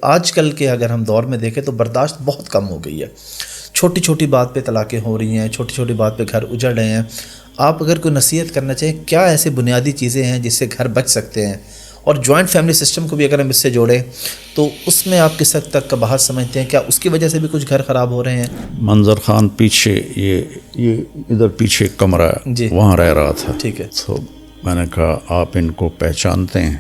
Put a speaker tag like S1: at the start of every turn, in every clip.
S1: آج کل کے اگر ہم دور میں دیکھیں تو برداشت بہت کم ہو گئی ہے. چھوٹی چھوٹی بات پہ طلاقیں ہو رہی ہیں, چھوٹی چھوٹی بات پہ گھر اجڑ رہے ہیں. آپ اگر کوئی نصیحت کرنا چاہیں, کیا ایسے بنیادی چیزیں ہیں جس سے گھر بچ سکتے ہیں؟ اور جوائنٹ فیملی سسٹم کو بھی اگر ہم اس سے جوڑیں تو اس میں آپ کس حد تک کا بحث سمجھتے ہیں؟ کیا اس کی وجہ سے بھی کچھ گھر خراب ہو رہے ہیں؟
S2: منظر خان پیچھے یہ ادھر پیچھے ایک کمرہ ہے,
S1: جی
S2: وہاں رہ رہا تھا.
S1: ٹھیک ہے.
S2: تو میں نے کہا آپ ان کو پہچانتے ہیں؟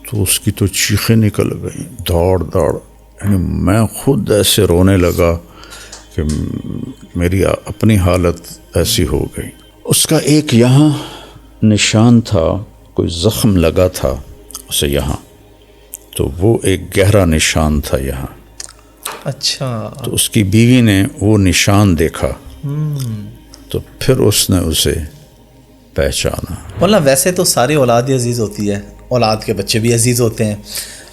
S2: تو اس کی تو چیخیں نکل گئیں, دوڑ دوڑ. یعنی میں خود ایسے رونے لگا کہ میری اپنی حالت ایسی ہو گئی. اس کا ایک یہاں نشان تھا, کوئی زخم لگا تھا اسے یہاں, تو وہ ایک گہرا نشان تھا یہاں.
S1: اچھا.
S2: تو اس کی بیوی نے وہ نشان دیکھا تو پھر اس نے اسے پہچانا.
S1: مولانا ویسے تو ساری اولاد ہی عزیز ہوتی ہے, اولاد کے بچے بھی عزیز ہوتے ہیں,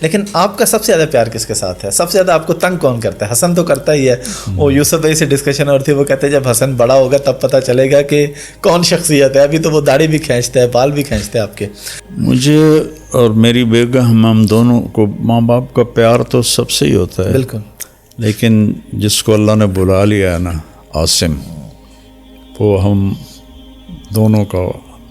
S1: لیکن آپ کا سب سے زیادہ پیار کس کے ساتھ ہے؟ سب سے زیادہ آپ کو تنگ کون کرتا ہے؟ حسن تو کرتا ہی ہے. وہ یوسف بھائی سے ڈسکشن اور تھی, وہ کہتے ہیں جب حسن بڑا ہوگا تب پتہ چلے گا کہ کون شخصیت ہے. ابھی تو وہ داڑھی بھی کھینچتا ہے, بال بھی کھینچتا ہے آپ کے.
S2: مجھے اور میری بیگم, ہم دونوں کو ماں باپ کا پیار تو سب سے ہی ہوتا ہے.
S1: بالکل.
S2: لیکن جس کو اللہ نے بلا لیا ہے نا, عاصم, وہ ہم دونوں کا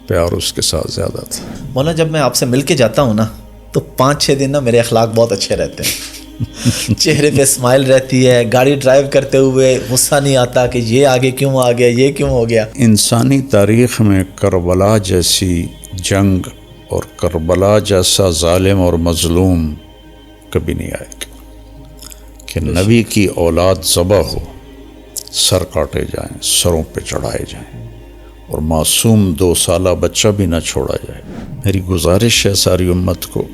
S2: پیار اس کے ساتھ زیادہ تھا.
S1: مولانا جب میں آپ سے مل کے جاتا ہوں نا تو 5-6 دن نا میرے اخلاق بہت اچھے رہتے ہیں. چہرے پہ اسمائل رہتی ہے, گاڑی ڈرائیو کرتے ہوئے غصہ نہیں آتا کہ یہ آگے کیوں آ گیا, یہ کیوں ہو گیا.
S2: انسانی تاریخ میں کربلا جیسی جنگ اور کربلا جیسا ظالم اور مظلوم کبھی نہیں آئے گا کہ نبی کی اولاد ذبح ہو, سر کاٹے جائیں, سروں پہ چڑھائے جائیں, اور معصوم 2 سالہ بچہ بھی نہ چھوڑا جائے. میری گزارش ہے ساری امت کو,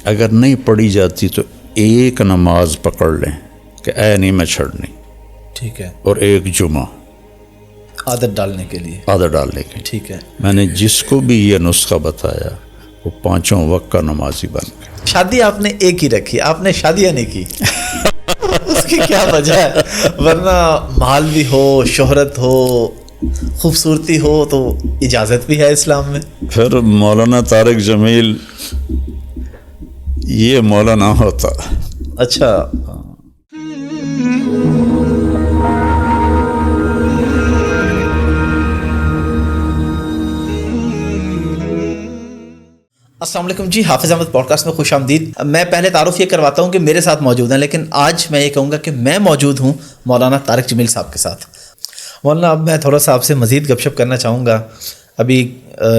S2: اگر نہیں پڑھی جاتی تو ایک نماز پکڑ لیں کہ اے نہیں میں چھڑنی.
S1: ٹھیک ہے.
S2: اور ایک جمعہ
S1: عادت ڈالنے کے لیے.
S2: عادت ڈالنے کے.
S1: ٹھیک ہے.
S2: میں نے جس کو بھی یہ نسخہ بتایا وہ 5 وقت کا نمازی بن گیا.
S1: شادی آپ نے ایک ہی رکھی, آپ نے شادیاں نہیں کی. اس کی کیا وجہ ہے؟ ورنہ مال بھی ہو, شہرت ہو, خوبصورتی ہو تو اجازت بھی ہے اسلام میں.
S2: پھر مولانا طارق جمیل یہ مولانا ہوتا.
S1: اچھا. السلام علیکم جی, حافظ احمد پوڈ کاسٹ میں خوش آمدید. میں پہلے تعارف یہ کرواتا ہوں کہ میرے ساتھ موجود ہیں, لیکن آج میں یہ کہوں گا کہ میں موجود ہوں مولانا طارق جمیل صاحب کے ساتھ. مولانا اب میں تھوڑا سا آپ سے مزید گپ شپ کرنا چاہوں گا. ابھی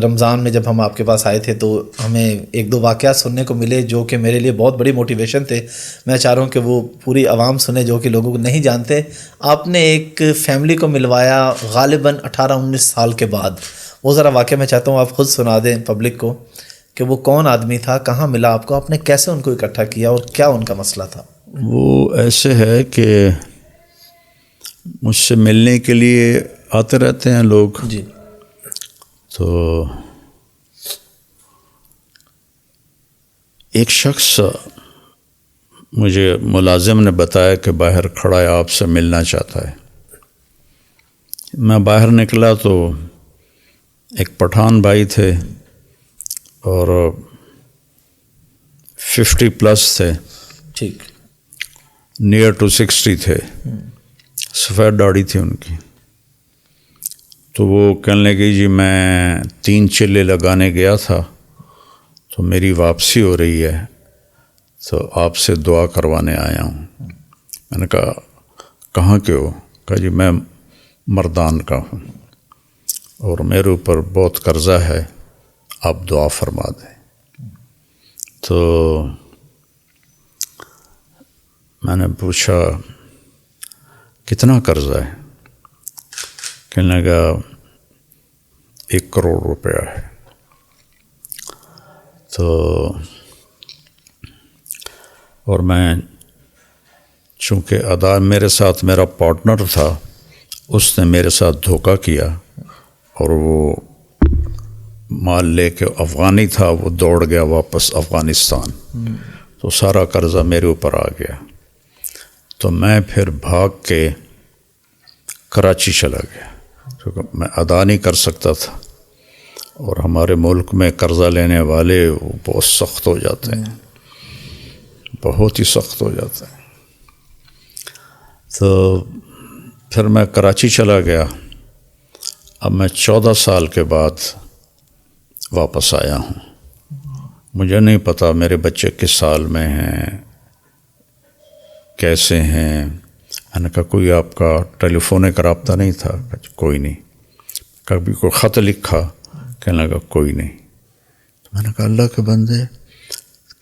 S1: رمضان میں جب ہم آپ کے پاس آئے تھے تو ہمیں 1-2 واقعات سننے کو ملے جو کہ میرے لیے بہت بڑی موٹیویشن تھے. میں چاہ رہا ہوں کہ وہ پوری عوام سنے جو کہ لوگوں کو نہیں جانتے. آپ نے ایک فیملی کو ملوایا غالباً 18-19 سال کے بعد. وہ ذرا واقعہ میں چاہتا ہوں آپ خود سنا دیں پبلک کو کہ وہ کون آدمی تھا, کہاں ملا آپ کو, آپ نے کیسے ان کو اکٹھا کیا اور کیا ان کا مسئلہ تھا؟
S2: وہ ایسے ہے کہ مجھ سے ملنے کے لیے آتے رہتے ہیں لوگ.
S1: جی.
S2: تو ایک شخص مجھے ملازم نے بتایا کہ باہر کھڑا ہے, آپ سے ملنا چاہتا ہے. میں باہر نکلا تو ایک پٹھان بھائی تھے اور 50+ تھے.
S1: ٹھیک.
S2: نیئر ٹو 60 تھے. سفید داڑھی تھی ان کی. تو وہ کہنے لگے جی میں 3 چلے لگانے گیا تھا تو میری واپسی ہو رہی ہے تو آپ سے دعا کروانے آیا ہوں. میں نے کہا کہاں کے ہو؟ کہا جی میں مردان کا ہوں اور میرے اوپر بہت قرضہ ہے, آپ دعا فرما دیں. تو میں نے پوچھا کتنا قرضہ ہے؟ کہنے لگا 1 کروڑ روپیہ ہے. تو اور میں چونکہ ادا میرے ساتھ میرا پارٹنر تھا, اس نے میرے ساتھ دھوکہ کیا اور وہ مال لے کے, افغانی تھا, وہ دوڑ گیا واپس افغانستان. تو سارا قرضہ میرے اوپر آ گیا. تو میں پھر بھاگ کے کراچی چلا گیا کیونکہ میں ادا نہیں کر سکتا تھا, اور ہمارے ملک میں قرضہ لینے والے وہ بہت سخت ہو جاتے ہیں. بہت ہی سخت ہو جاتا ہے. تو پھر میں کراچی چلا گیا. اب میں 14 سال کے بعد واپس آیا ہوں. مجھے نہیں پتا میرے بچے کس سال میں ہیں، کیسے ہیں. میں نے کہا کوئی آپ کا ٹیلی فونک رابطہ نہیں تھا؟ کوئی نہیں. کبھی کوئی خط لکھا؟ کہنے لگا کوئی نہیں. میں نے کہا اللہ کے بندے،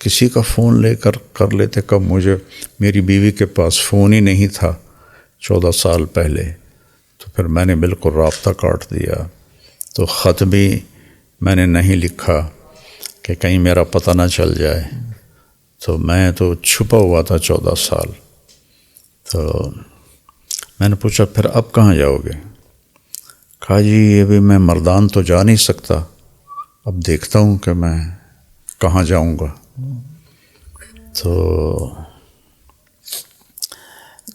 S2: کسی کا فون لے کر لیتے. کب مجھے میری بیوی کے پاس فون ہی نہیں تھا 14 سال پہلے. تو پھر میں نے بالکل رابطہ کاٹ دیا. تو خط بھی میں نے نہیں لکھا کہ کہیں میرا پتہ نہ چل جائے. تو میں تو چھپا ہوا تھا 14 سال. تو میں نے پوچھا پھر اب کہاں جاؤ گے؟ کہا جی یہ بھی میں مردان تو جا نہیں سکتا، اب دیکھتا ہوں کہ میں کہاں جاؤں گا. تو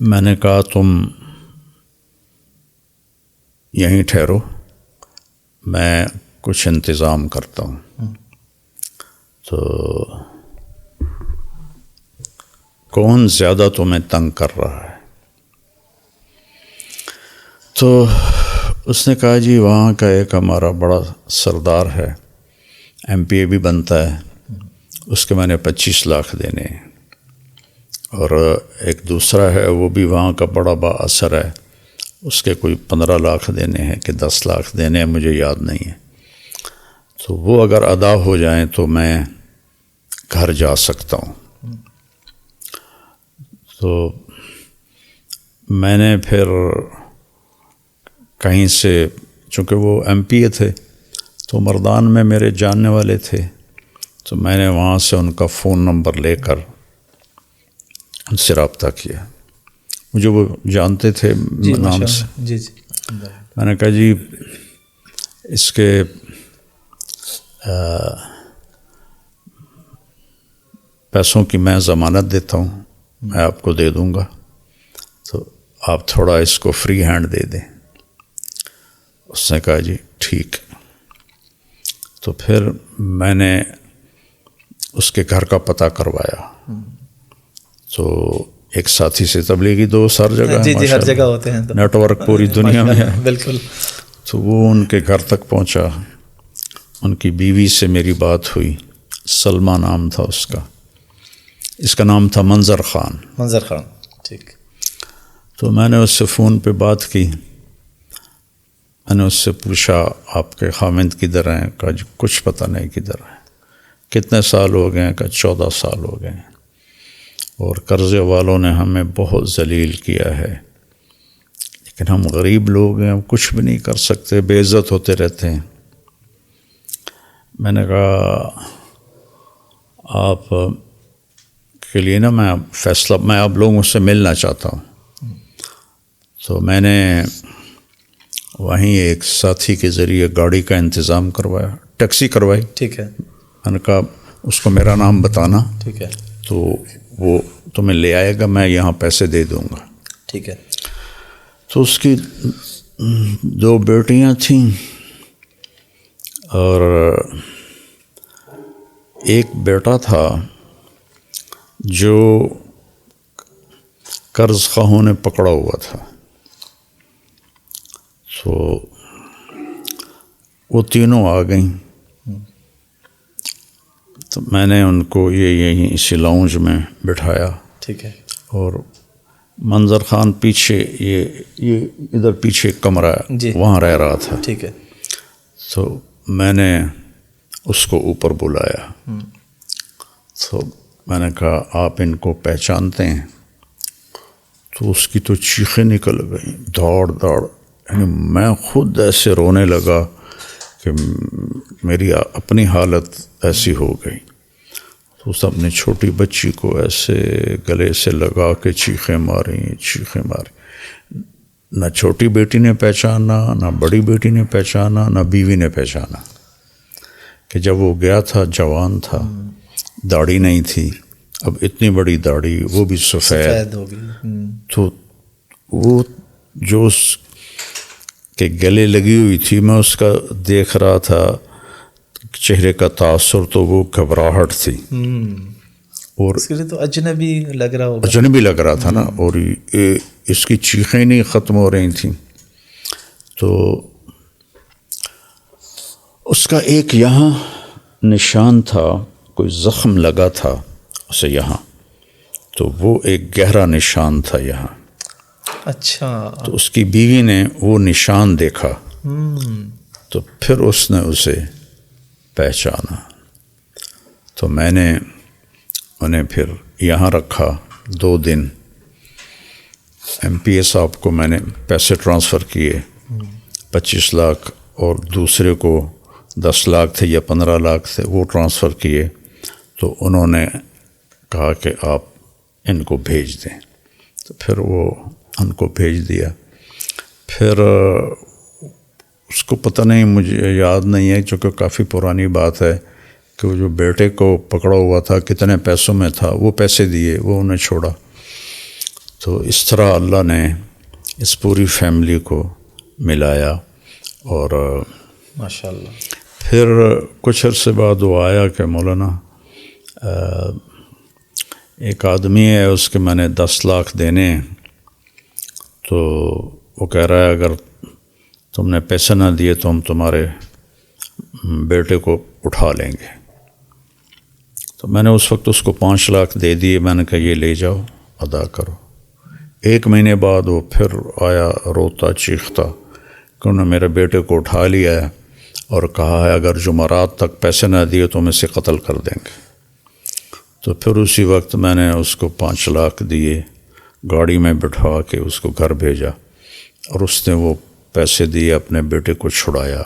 S2: میں نے کہا تم یہیں ٹھہرو، میں کچھ انتظام کرتا ہوں. تو کون زیادہ تمہیں تنگ کر رہا ہے؟ تو اس نے کہا جی وہاں کا ایک ہمارا بڑا سردار ہے، MP بھی بنتا ہے، اس کے میں نے 25 لاکھ دینے ہیں. اور ایک دوسرا ہے وہ بھی وہاں کا بڑا با اثر ہے، اس کے کوئی 15 لاکھ دینے ہیں کہ 10 لاکھ دینے ہیں، مجھے یاد نہیں ہے. تو وہ اگر ادا ہو جائیں تو میں گھر جا سکتا ہوں. تو میں نے پھر کہیں سے، چونکہ وہ MP تھے تو مردان میں میرے جاننے والے تھے، تو میں نے وہاں سے ان کا فون نمبر لے کر ان سے رابطہ کیا. مجھے وہ جانتے تھے نام سے.
S1: جی.
S2: میں نے کہا جی اس کے پیسوں کی میں ضمانت دیتا ہوں، میں آپ کو دے دوں گا، تو آپ تھوڑا اس کو فری ہینڈ دے دیں. اس نے کہا جی ٹھیک. تو پھر میں نے اس کے گھر کا پتہ کروایا. تو ایک ساتھی سے تبلیغی دوست ہر جگہ
S1: جی ہر جگہ ہوتے ہیں،
S2: نیٹ ورک پوری دنیا میں ہے.
S1: بالکل.
S2: تو وہ ان کے گھر تک پہنچا. ان کی بیوی سے میری بات ہوئی، سلمہ نام تھا اس کا. اس کا نام تھا منظر خان.
S1: ٹھیک.
S2: تو میں نے اس سے فون پہ بات کی. میں نے اس سے پوچھا آپ کے خامند کدھر ہیں؟ کہا جی کچھ پتہ نہیں کدھر ہیں. کتنے سال ہو گئے ہیں؟ کہا 14 سال ہو گئے ہیں، اور قرضے والوں نے ہمیں بہت ذلیل کیا ہے، لیکن ہم غریب لوگ ہیں، ہم کچھ بھی نہیں کر سکتے، بے عزت ہوتے رہتے ہیں. میں نے کہا آپ کے لیے نا میں فیصلہ، میں آپ لوگوں سے ملنا چاہتا ہوں. تو میں نے وہیں ایک ساتھی کے ذریعے گاڑی کا انتظام کروایا، ٹیکسی کروائی.
S1: ٹھیک ہے.
S2: میں نے کہا اس کو میرا نام بتانا،
S1: ٹھیک ہے،
S2: تو وہ تمہیں لے آئے گا، میں یہاں پیسے دے دوں گا.
S1: ٹھیک ہے.
S2: تو اس کی 2 بیٹیاں تھیں اور ایک بیٹا تھا جو قرض خواہوں نے پکڑا ہوا تھا. تو وہ تینوں آ گئیں. تو میں نے ان کو یہیں اسی لاؤنج میں بٹھایا.
S1: ٹھیک ہے.
S2: اور منظر خان پیچھے یہ ادھر پیچھے ایک کمرہ ہے،
S1: جی
S2: وہاں رہ رہا تھا.
S1: ٹھیک ہے.
S2: تو میں نے اس کو اوپر بلایا. تو میں نے کہا آپ ان کو پہچانتے ہیں؟ تو اس کی تو چیخیں نکل گئیں، دوڑ، یعنی میں خود ایسے رونے لگا کہ میری اپنی حالت ایسی ہو گئی. تو اس اپنی چھوٹی بچی کو ایسے گلے سے لگا کے چیخیں ماری. نہ چھوٹی بیٹی نے پہچانا، نہ بڑی بیٹی نے پہچانا، نہ بیوی نے پہچانا کہ جب وہ گیا تھا جوان تھا، داڑھی نہیں تھی، اب اتنی بڑی داڑھی، وہ بھی سفید
S1: ہو گئی.
S2: تو وہ جو اس کے گلے لگی ہوئی تھی، میں اس کا دیکھ رہا تھا چہرے کا تاثر، تو وہ گھبراہٹ تھی. اور
S1: اس کے لیے تو اجنبی لگ رہا ہوگا.
S2: اجنبی لگ رہا تھا نا، اور اس کی چیخیں نہیں ختم ہو رہی تھیں. تو اس کا ایک یہاں نشان تھا، کوئی زخم لگا تھا اسے یہاں، تو وہ ایک گہرا نشان تھا یہاں.
S1: اچھا.
S2: تو اس کی بیوی نے وہ نشان دیکھا، تو پھر اس نے اسے پہچانا. تو میں نے انہیں پھر یہاں رکھا 2 دن. ایم پی اے صاحب کو میں نے پیسے ٹرانسفر کیے 25 لاکھ، اور دوسرے کو 10 لاکھ تھے یا 15 لاکھ تھے، وہ ٹرانسفر کیے. تو انہوں نے کہا کہ آپ ان کو بھیج دیں. تو پھر وہ ان کو بھیج دیا. پھر اس کو پتہ نہیں، مجھے یاد نہیں ہے چونکہ کافی پرانی بات ہے، کہ وہ جو بیٹے کو پکڑا ہوا تھا کتنے پیسوں میں تھا، وہ پیسے دیے، وہ انہیں چھوڑا. تو اس طرح اللہ نے اس پوری فیملی کو ملایا. اور
S1: ماشاء اللہ.
S2: پھر کچھ عرصے بعد وہ آیا کہ مولانا ایک آدمی ہے، اس کے میں نے 10 لاکھ دینے ہیں. تو وہ کہہ رہا ہے اگر تم نے پیسے نہ دیے تو ہم تمہارے بیٹے کو اٹھا لیں گے. تو میں نے اس وقت اس کو 5 لاکھ دے دیے. میں نے کہا یہ لے جاؤ، ادا کرو. 1 مہینے بعد وہ پھر آیا روتا چیختا کہ انہوں نے میرے بیٹے کو اٹھا لیا ہے اور کہا ہے اگر جمعرات تک پیسے نہ دیے تو ہم اسے قتل کر دیں گے. تو پھر اسی وقت میں نے اس کو 5 لاکھ دیے، گاڑی میں بٹھا کے اس کو گھر بھیجا، اور اس نے وہ پیسے دیے، اپنے بیٹے کو چھڑایا.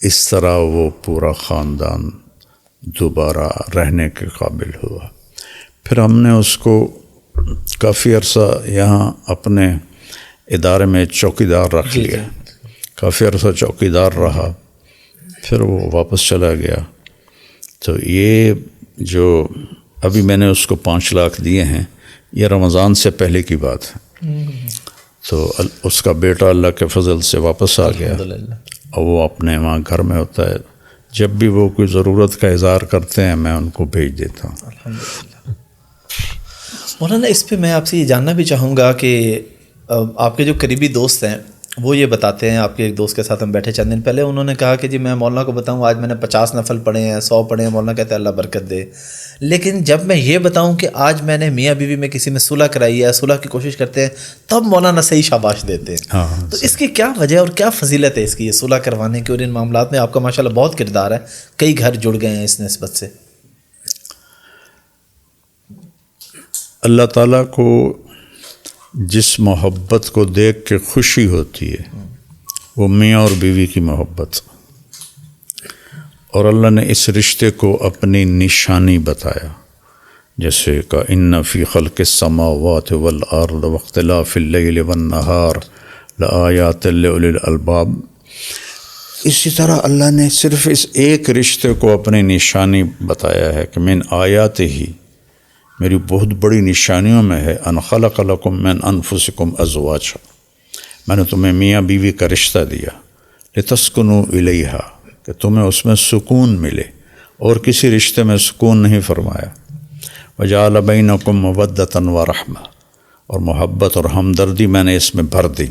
S2: اس طرح وہ پورا خاندان دوبارہ رہنے کے قابل ہوا. پھر ہم نے اس کو کافی عرصہ یہاں اپنے ادارے میں چوکیدار رکھ لیا. کافی عرصہ چوکیدار رہا، پھر وہ واپس چلا گیا. تو یہ جو ابھی میں نے اس کو 5 لاکھ دیے ہیں، یہ رمضان سے پہلے کی بات ہے. تو اس کا بیٹا اللہ کے فضل سے واپس آ گیا، اور وہ اپنے وہاں گھر میں ہوتا ہے. جب بھی وہ کوئی ضرورت کا اظہار کرتے ہیں میں ان کو بھیج دیتا ہوں.
S1: الحمدللہ. مولانا اس پہ میں آپ سے یہ جاننا بھی چاہوں گا کہ آپ کے جو قریبی دوست ہیں وہ یہ بتاتے ہیں، آپ کے ایک دوست کے ساتھ ہم بیٹھے چند دن پہلے، انہوں نے کہا کہ جی میں مولانا کو بتاؤں آج میں نے 50 نفل پڑھے ہیں، 100 پڑھے ہیں. مولانا کہتے ہیں اللہ برکت دے. لیکن جب میں یہ بتاؤں کہ آج میں نے میاں بیوی میں کسی میں صلح کرائی ہے، صلح کی کوشش کرتے ہیں، تب مولانا صحیح شاباش دیتے ہیں.
S2: ہاں.
S1: تو اس کی کیا وجہ اور کیا فضیلت ہے اس کی، یہ صلح کروانے کی؟ اور ان معاملات میں آپ کا ماشاءاللہ بہت کردار ہے، کئی گھر جڑ گئے ہیں اس نسبت سے.
S2: اللہ تعالیٰ کو جس محبت کو دیکھ کے خوشی ہوتی ہے وہ میاں اور بیوی کی محبت، اور اللہ نے اس رشتے کو اپنی نشانی بتایا. جیسے کہ ان فی خلق السماوات والارض واختلاف اللیل والنہار لآیات لأولی الالباب. اسی طرح اللہ نے صرف اس ایک رشتے کو اپنی نشانی بتایا ہے کہ من آیات ہی، میری بہت بڑی نشانیوں میں ہے، ان خلق لکم من انفسکم ازواجا، میں نے تمہیں میاں بیوی کا رشتہ دیا، لتسکنوا الیہا، کہ تمہیں اس میں سکون ملے، اور کسی رشتے میں سکون نہیں فرمایا. وجعل بینکم مودۃ ورحمہ، اور محبت اور ہمدردی میں نے اس میں بھر دی.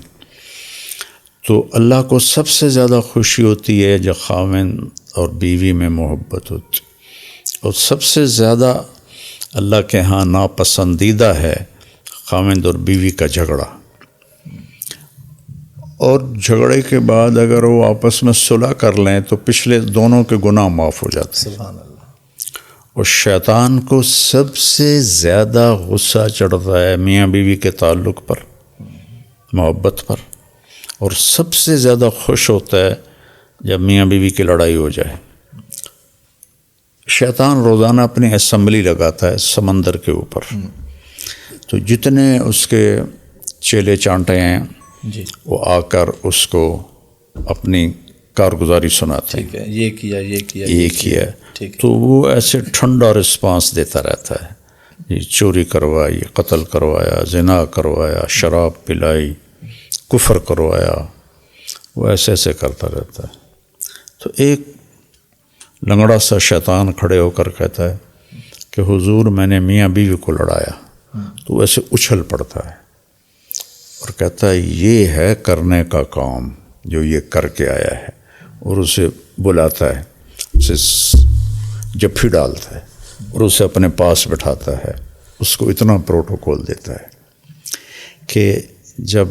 S2: تو اللہ کو سب سے زیادہ خوشی ہوتی ہے جب خاوند اور بیوی میں محبت ہوتی، اور سب سے زیادہ اللہ کے ہاں ناپسندیدہ ہے خاوند اور بیوی کا جھگڑا. اور جھگڑے کے بعد اگر وہ آپس میں صلح کر لیں تو پچھلے دونوں کے گناہ معاف ہو جاتے ہیں.
S1: سبحان اللہ.
S2: اور شیطان کو سب سے زیادہ غصہ چڑھتا ہے میاں بیوی کے تعلق پر، محبت پر، اور سب سے زیادہ خوش ہوتا ہے جب میاں بیوی کی لڑائی ہو جائے. شیطان روزانہ اپنی اسمبلی لگاتا ہے سمندر کے اوپر. تو جتنے اس کے چیلے چانٹے ہیں
S1: جی،
S2: وہ آ کر اس کو اپنی کارگزاری سناتے ہیں،
S1: ٹھیک ہے، یہ کیا، یہ کیا،
S2: یہ کیا.
S1: ٹھیک ہے.
S2: تو وہ ایسے ٹھنڈا رسپانس دیتا رہتا ہے، یہ چوری کروائی، قتل کروایا، زنا کروایا، شراب پلائی، کفر کروایا، وہ ایسے ایسے کرتا رہتا ہے. تو ایک لنگڑا سا شیطان کھڑے ہو کر کہتا ہے کہ حضور میں نے میاں بیوی کو لڑایا، تو ویسے اچھل پڑتا ہے اور کہتا ہے یہ ہے کرنے کا کام جو یہ کر کے آیا ہے، اور اسے بلاتا ہے، اسے جپھی ڈالتا ہے اور اسے اپنے پاس بٹھاتا ہے، اس کو اتنا پروٹوکول دیتا ہے کہ جب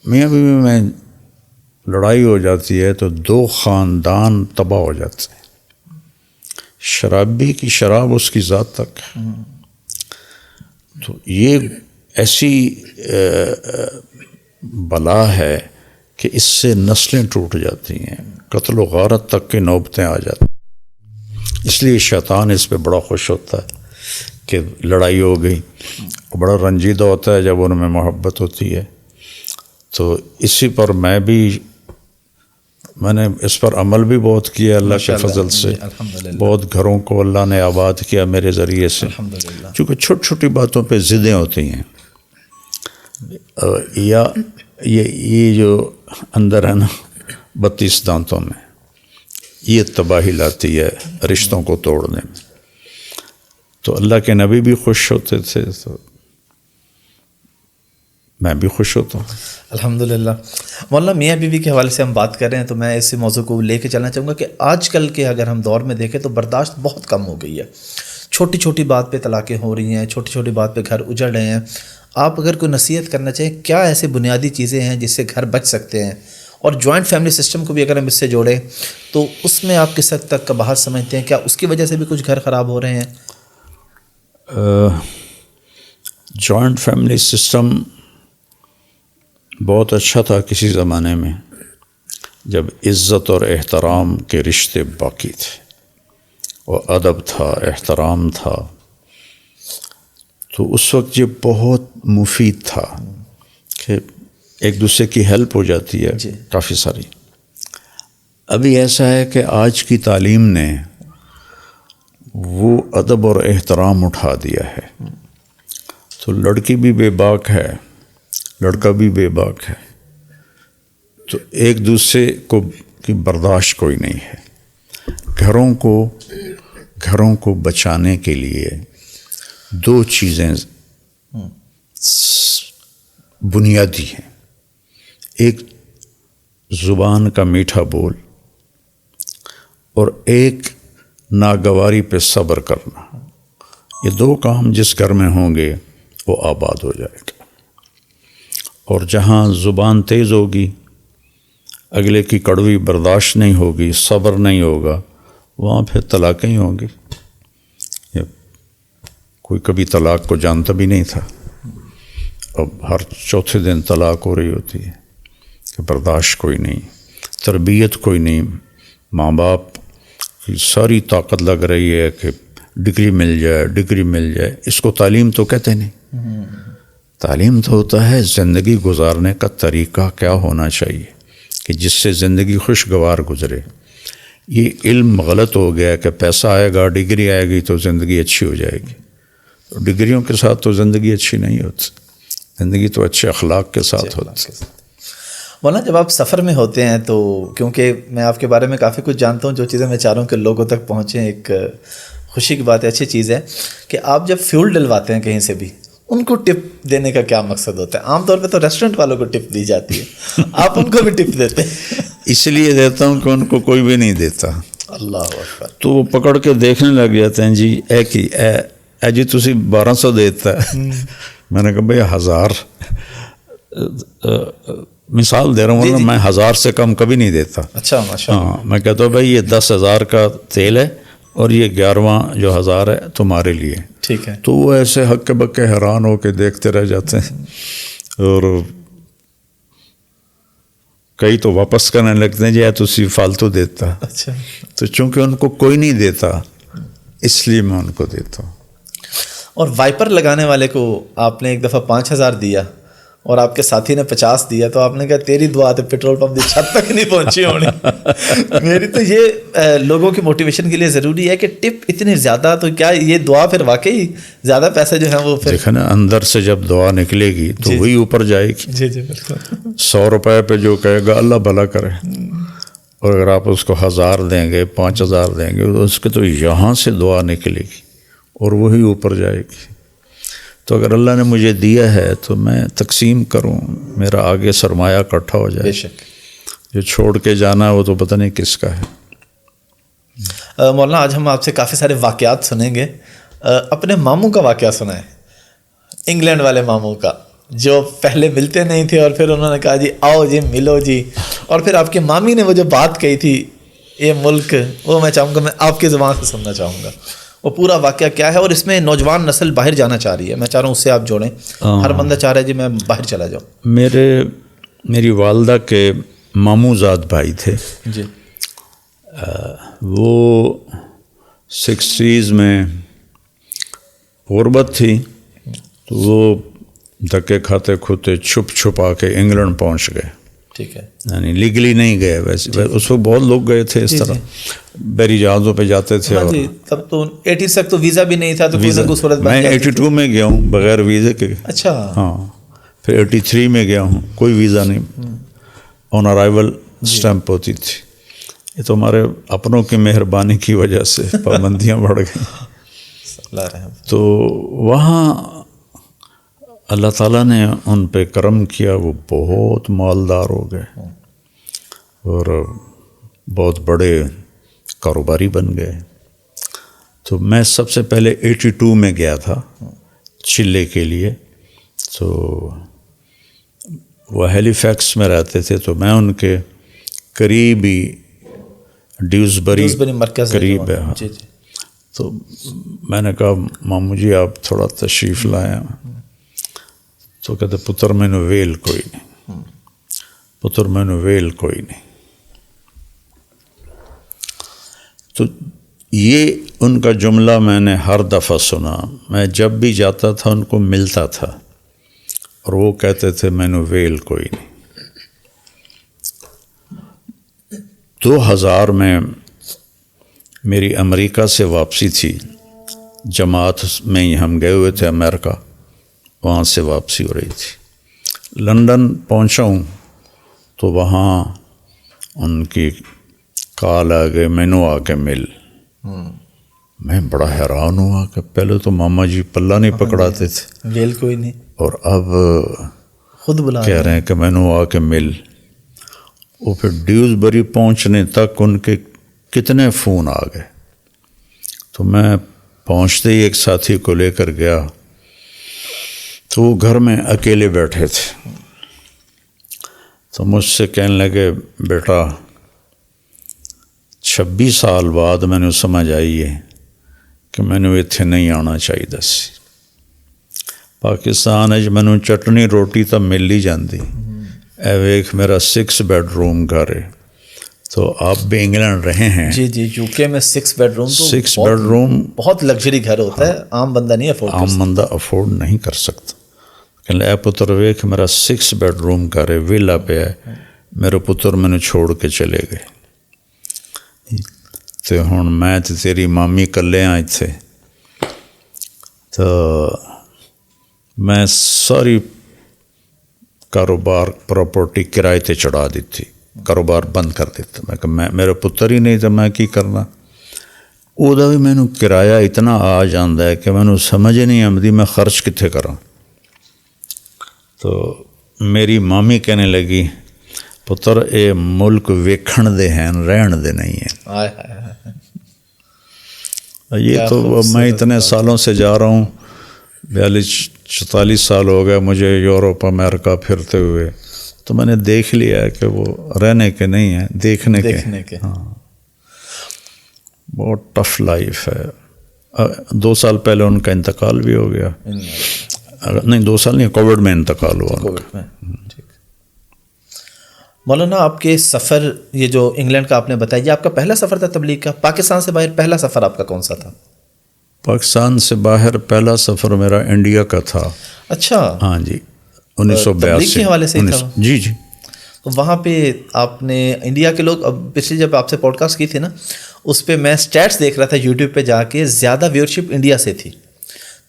S2: میاں بیوی میں لڑائی ہو جاتی ہے تو 2 خاندان تباہ ہو جاتے ہیں، شرابی کی شراب اس کی ذات تک ہے، تو یہ ایسی بلا ہے کہ اس سے نسلیں ٹوٹ جاتی ہیں، قتل و غارت تک کی نوبتیں آ جاتی ہیں۔ اس لیے شیطان اس پہ بڑا خوش ہوتا ہے کہ لڑائی ہو گئی، بڑا رنجیدہ ہوتا ہے جب ان میں محبت ہوتی ہے۔ تو اسی پر میں نے اس پر عمل بھی بہت کیا اللہ کے فضل سے، بہت گھروں کو اللہ نے آباد کیا میرے ذریعے سے، چونکہ چھوٹی چھوٹی باتوں پہ ضدیں ہوتی ہیں، یا یہ جو اندر ہے نا 32 دانتوں میں، یہ تباہی لاتی ہے رشتوں کو توڑنے میں۔ تو اللہ کے نبی بھی خوش ہوتے تھے تو میں بھی خوش ہوتا ہوں۔
S1: الحمدللہ۔ مولانا میاں بیوی کے حوالے سے ہم بات کر رہے ہیں تو میں اس موضوع کو لے کے چلنا چاہوں گا کہ آج کل کے اگر ہم دور میں دیکھیں تو برداشت بہت کم ہو گئی ہے، چھوٹی چھوٹی بات پہ طلاقیں ہو رہی ہیں، چھوٹی چھوٹی بات پہ گھر اجڑ رہے ہیں۔ آپ اگر کوئی نصیحت کرنا چاہیں، کیا ایسے بنیادی چیزیں ہیں جس سے گھر بچ سکتے ہیں؟ اور جوائنٹ فیملی سسٹم کو بھی اگر ہم اس سے جوڑیں تو اس میں آپ کس حد تک کا باہر سمجھتے ہیں؟ کیا اس کی وجہ سے بھی کچھ گھر خراب ہو رہے ہیں؟
S2: جوائنٹ فیملی سسٹم بہت اچھا تھا کسی زمانے میں، جب عزت اور احترام کے رشتے باقی تھے، اور ادب تھا، احترام تھا، تو اس وقت یہ بہت مفید تھا کہ ایک دوسرے کی ہیلپ ہو جاتی ہے کافی ساری۔ ابھی ایسا ہے کہ آج کی تعلیم نے وہ ادب اور احترام اٹھا دیا ہے، تو لڑکی بھی بے باک ہے، لڑکا بھی بے باک ہے، تو ایک دوسرے کو کی برداشت کوئی نہیں ہے۔ گھروں کو بچانے کے لیے 2 چیزیں بنیادی ہیں، ایک زبان کا میٹھا بول اور ایک ناگواری پہ صبر کرنا۔ یہ 2 کام جس گھر میں ہوں گے وہ آباد ہو جائے گا۔ اور جہاں زبان تیز ہوگی، اگلے کی کڑوی برداشت نہیں ہوگی، صبر نہیں ہوگا، وہاں پھر طلاقیں ہی ہوں گی۔ کوئی کبھی طلاق کو جانتا بھی نہیں تھا، اب ہر چوتھے دن طلاق ہو رہی ہوتی ہے کہ برداشت کوئی نہیں، تربیت کوئی نہیں، ماں باپ کی ساری طاقت لگ رہی ہے کہ ڈگری مل جائے۔ اس کو تعلیم تو کہتے نہیں۔ تعلیم تو ہوتا ہے زندگی گزارنے کا طریقہ کیا ہونا چاہیے کہ جس سے زندگی خوشگوار گزرے۔ یہ علم غلط ہو گیا کہ پیسہ آئے گا، ڈگری آئے گی تو زندگی اچھی ہو جائے گی۔ ڈگریوں کے ساتھ تو زندگی اچھی نہیں ہوتی، زندگی تو اچھے اخلاق کے ساتھ ہوتی۔
S1: مولانا جب آپ سفر میں ہوتے ہیں تو، کیونکہ میں آپ کے بارے میں کافی کچھ جانتا ہوں، جو چیزیں میں چاہ رہا ہوں کہ لوگوں تک پہنچیں، ایک خوشی کی بات ہے، اچھی چیز ہے کہ آپ جب فیول ڈلواتے ہیں کہیں سے بھی، ان کو ٹپ دینے کا کیا مقصد ہوتا ہے؟ عام طور پہ تو ریسٹورنٹ والوں کو ٹپ دی جاتی ہے، آپ ان کو بھی ٹپ دیتے ہیں؟
S2: اس لیے دیتا ہوں کہ ان کو کوئی بھی نہیں دیتا۔
S1: اللہ اکبر۔
S2: تو وہ پکڑ کے دیکھنے لگ جاتے ہیں، جی اے جی تسی 1200 دیتا ہے۔ میں نے کہا بھئی 1000 مثال دے رہا ہوں، میں 1000 سے کم کبھی نہیں دیتا۔
S1: اچھا، ماشاء اللہ۔
S2: ہاں، میں کہتا ہوں بھائی یہ 10,000 کا تیل ہے اور یہ 11واں جو 1000 ہے تمہارے لیے،
S1: ٹھیک ہے۔
S2: تو وہ ایسے ہکے بکے حیران ہو کے دیکھتے رہ جاتے ہیں، اور کئی تو واپس کرنے لگتے ہیں، جی تسی فالتو دیتا۔
S1: اچھا۔
S2: تو چونکہ ان کو کوئی نہیں دیتا اس لیے میں ان کو دیتا ہوں۔
S1: اور وائپر لگانے والے کو آپ نے ایک دفعہ 5000 دیا اور آپ کے ساتھی نے 50 دیا، تو آپ نے کہا تیری دعا تو پیٹرول پمپ کی چھت تک نہیں پہنچی ہونی۔ میری تو یہ لوگوں کی موٹیویشن کے لیے ضروری ہے کہ ٹپ اتنی زیادہ، تو کیا یہ دعا پھر واقعی زیادہ پیسے جو ہیں وہ پھر
S2: دیکھیں نا، اندر سے جب دعا نکلے گی تو وہی اوپر جائے گی۔
S1: جی جی بالکل۔
S2: 100 روپے پہ جو کہے گا اللہ بھلا کرے، اور اگر آپ اس کو 1000 دیں گے، 5000 دیں گے، تو اس کے تو یہاں سے دعا نکلے گی، اور وہی اوپر جائے گی. تو اگر اللہ نے مجھے دیا ہے تو میں تقسیم کروں, میرا آگے سرمایہ اکٹھا ہو جائے.
S1: بے شک.
S2: جو چھوڑ کے جانا ہے وہ تو پتہ نہیں کس کا ہے.
S1: مولانا آج ہم آپ سے کافی سارے واقعات سنیں گے. اپنے ماموں کا واقعہ سنائیں, انگلینڈ والے ماموں کا, جو پہلے ملتے نہیں تھے اور پھر انہوں نے کہا جی آؤ جی ملو جی, اور پھر آپ کی مامی نے وہ جو بات کہی تھی یہ ملک, وہ میں چاہوں گا میں آپ کی زبان سے سننا چاہوں گا. وہ پورا واقعہ کیا ہے, اور اس میں نوجوان نسل باہر جانا چاہ رہی ہے, میں چاہ رہا ہوں اس سے آپ جوڑیں. ہر بندہ چاہ رہا ہے جی میں باہر چلا جاؤں.
S2: میری والدہ کے ماموں زاد بھائی تھے
S1: جی.
S2: وہ 60s میں غربت تھی تو وہ دھکے کھاتے کھوتے چھپ چھپا کے انگلینڈ پہنچ گئے.
S1: ٹھیک ہے.
S2: یعنی لیگلی نہیں گئے, ویسے اس وقت بہت لوگ گئے تھے اس طرح, بحری جہازوں پہ جاتے تھے. اور
S1: تب تو 80 تک تو ویزا بھی نہیں تھا, تو
S2: میں 82 میں گیا ہوں بغیر ویزے کے.
S1: اچھا.
S2: ہاں, پھر 83 میں گیا ہوں, کوئی ویزا نہیں, آن ارائیول اسٹیمپ ہوتی تھی. یہ تو ہمارے اپنوں کی مہربانی کی وجہ سے پابندیاں بڑھ گئیں. تو وہاں اللہ تعالیٰ نے ان پہ کرم کیا, وہ بہت مالدار ہو گئے اور بہت بڑے کاروباری بن گئے. تو میں سب سے پہلے 82 میں گیا تھا چلے کے لیے. تو وہ ہیلی فیکس میں رہتے تھے, تو میں ان کے قریبی ڈیوزبری قریب ہے. تو میں نے کہا ماموں جی آپ تھوڑا تشریف لائیں. تو کہتے پتر میں نو ویل کوئی نہیں, پتر میں نو ویل کوئی نہیں. تو یہ ان کا جملہ میں نے ہر دفعہ سنا. میں جب بھی جاتا تھا ان کو ملتا تھا اور وہ کہتے تھے میں نو ویل کوئی نہیں. 2000 میں میری امریکہ سے واپسی تھی, جماعت میں ہی ہم گئے ہوئے تھے امریکہ, وہاں سے واپسی ہو رہی تھی. لندن پہنچا ہوں تو وہاں ان کی کال آ گئے مینو آ کے مل. میں بڑا حیران ہوا کہ پہلے تو ماما جی پلہ نہیں پکڑاتے تھے,
S1: ویل کوئی نہیں, اور
S2: اب
S1: خود بلا
S2: کہہ رہے ہیں کہ مینو آ کے مل. وہ پھر ڈیوزبری پہنچنے تک ان کے کتنے فون آ گئے. تو میں پہنچتے ہی ایک ساتھی کو لے کر گیا تو وہ گھر میں اکیلے بیٹھے تھے. تو مجھ سے کہنے لگے بیٹا 26 سال بعد میں نے سمجھ آئی ہے کہ میں نے اتنے نہیں آنا چاہیے سی. پاکستان اج میں چٹنی روٹی تو مل ہی جاندی, اے ویکھ میرا 6 بیڈ روم گھر ہے. تو آپ بھی انگلینڈ رہے ہیں.
S1: جی جی, یو کے میں 6 بیڈ روم,
S2: 6 بیڈ روم
S1: بہت لگژری گھر ہوتا ہے, عام بندہ نہیں
S2: افورڈ نہیں کر سکتا. کہ اے پتر ویکھ میرا 6 بیڈ روم گھر ہے, ویلا پہ ہے, میرے پتر میں نے چھوڑ کے چلے گئے. تو ہوں میں تیری مامی کلے آئے تھے. تو میں ساری کاروبار پراپرٹی کرائے تے چڑھا دیتی, کاروبار بند کر دیتا. میں کہ میرا پتر ہی نہیں تو میں کی کرنا. وہ بھی مینوں کرایہ اتنا آ جاندہ ہے کہ مینوں سمجھ نہیں آمدی میں خرچ کتنے کراں. تو میری مامی کہنے لگی پتر اے ملک ویکھن دے ہیں رہن دے نہیں ہیں. یہ تو میں اتنے سالوں سے جا رہا ہوں, 42-44 سال ہو گئے مجھے یورپ امریکہ پھرتے ہوئے, تو میں نے دیکھ لیا ہے کہ وہ رہنے کے نہیں ہیں, دیکھنے کے. ہاں, بہت ٹف لائف ہے. 2 سال پہلے ان کا انتقال بھی ہو گیا. نہیں 2 سال نہیں, کووڈ میں انتقال ہوا.
S1: مولانا آپ کے سفر یہ جو انگلینڈ کا آپ نے بتایا, یہ آپ کا پہلا سفر تھا تبلیغ کا؟ پاکستان سے باہر پہلا سفر آپ کا کون سا تھا؟
S2: پاکستان سے باہر پہلا سفر میرا انڈیا کا تھا.
S1: اچھا.
S2: ہاں جی, 1982
S1: کے حوالے سے تھا.
S2: جی جی.
S1: تو وہاں پہ آپ نے انڈیا کے لوگ, اب پچھلی جب آپ سے پوڈ کاسٹ کی تھی نا, اس پہ میں سٹیٹس دیکھ رہا تھا یوٹیوب پہ جا کے, زیادہ ویورشپ انڈیا سے تھی.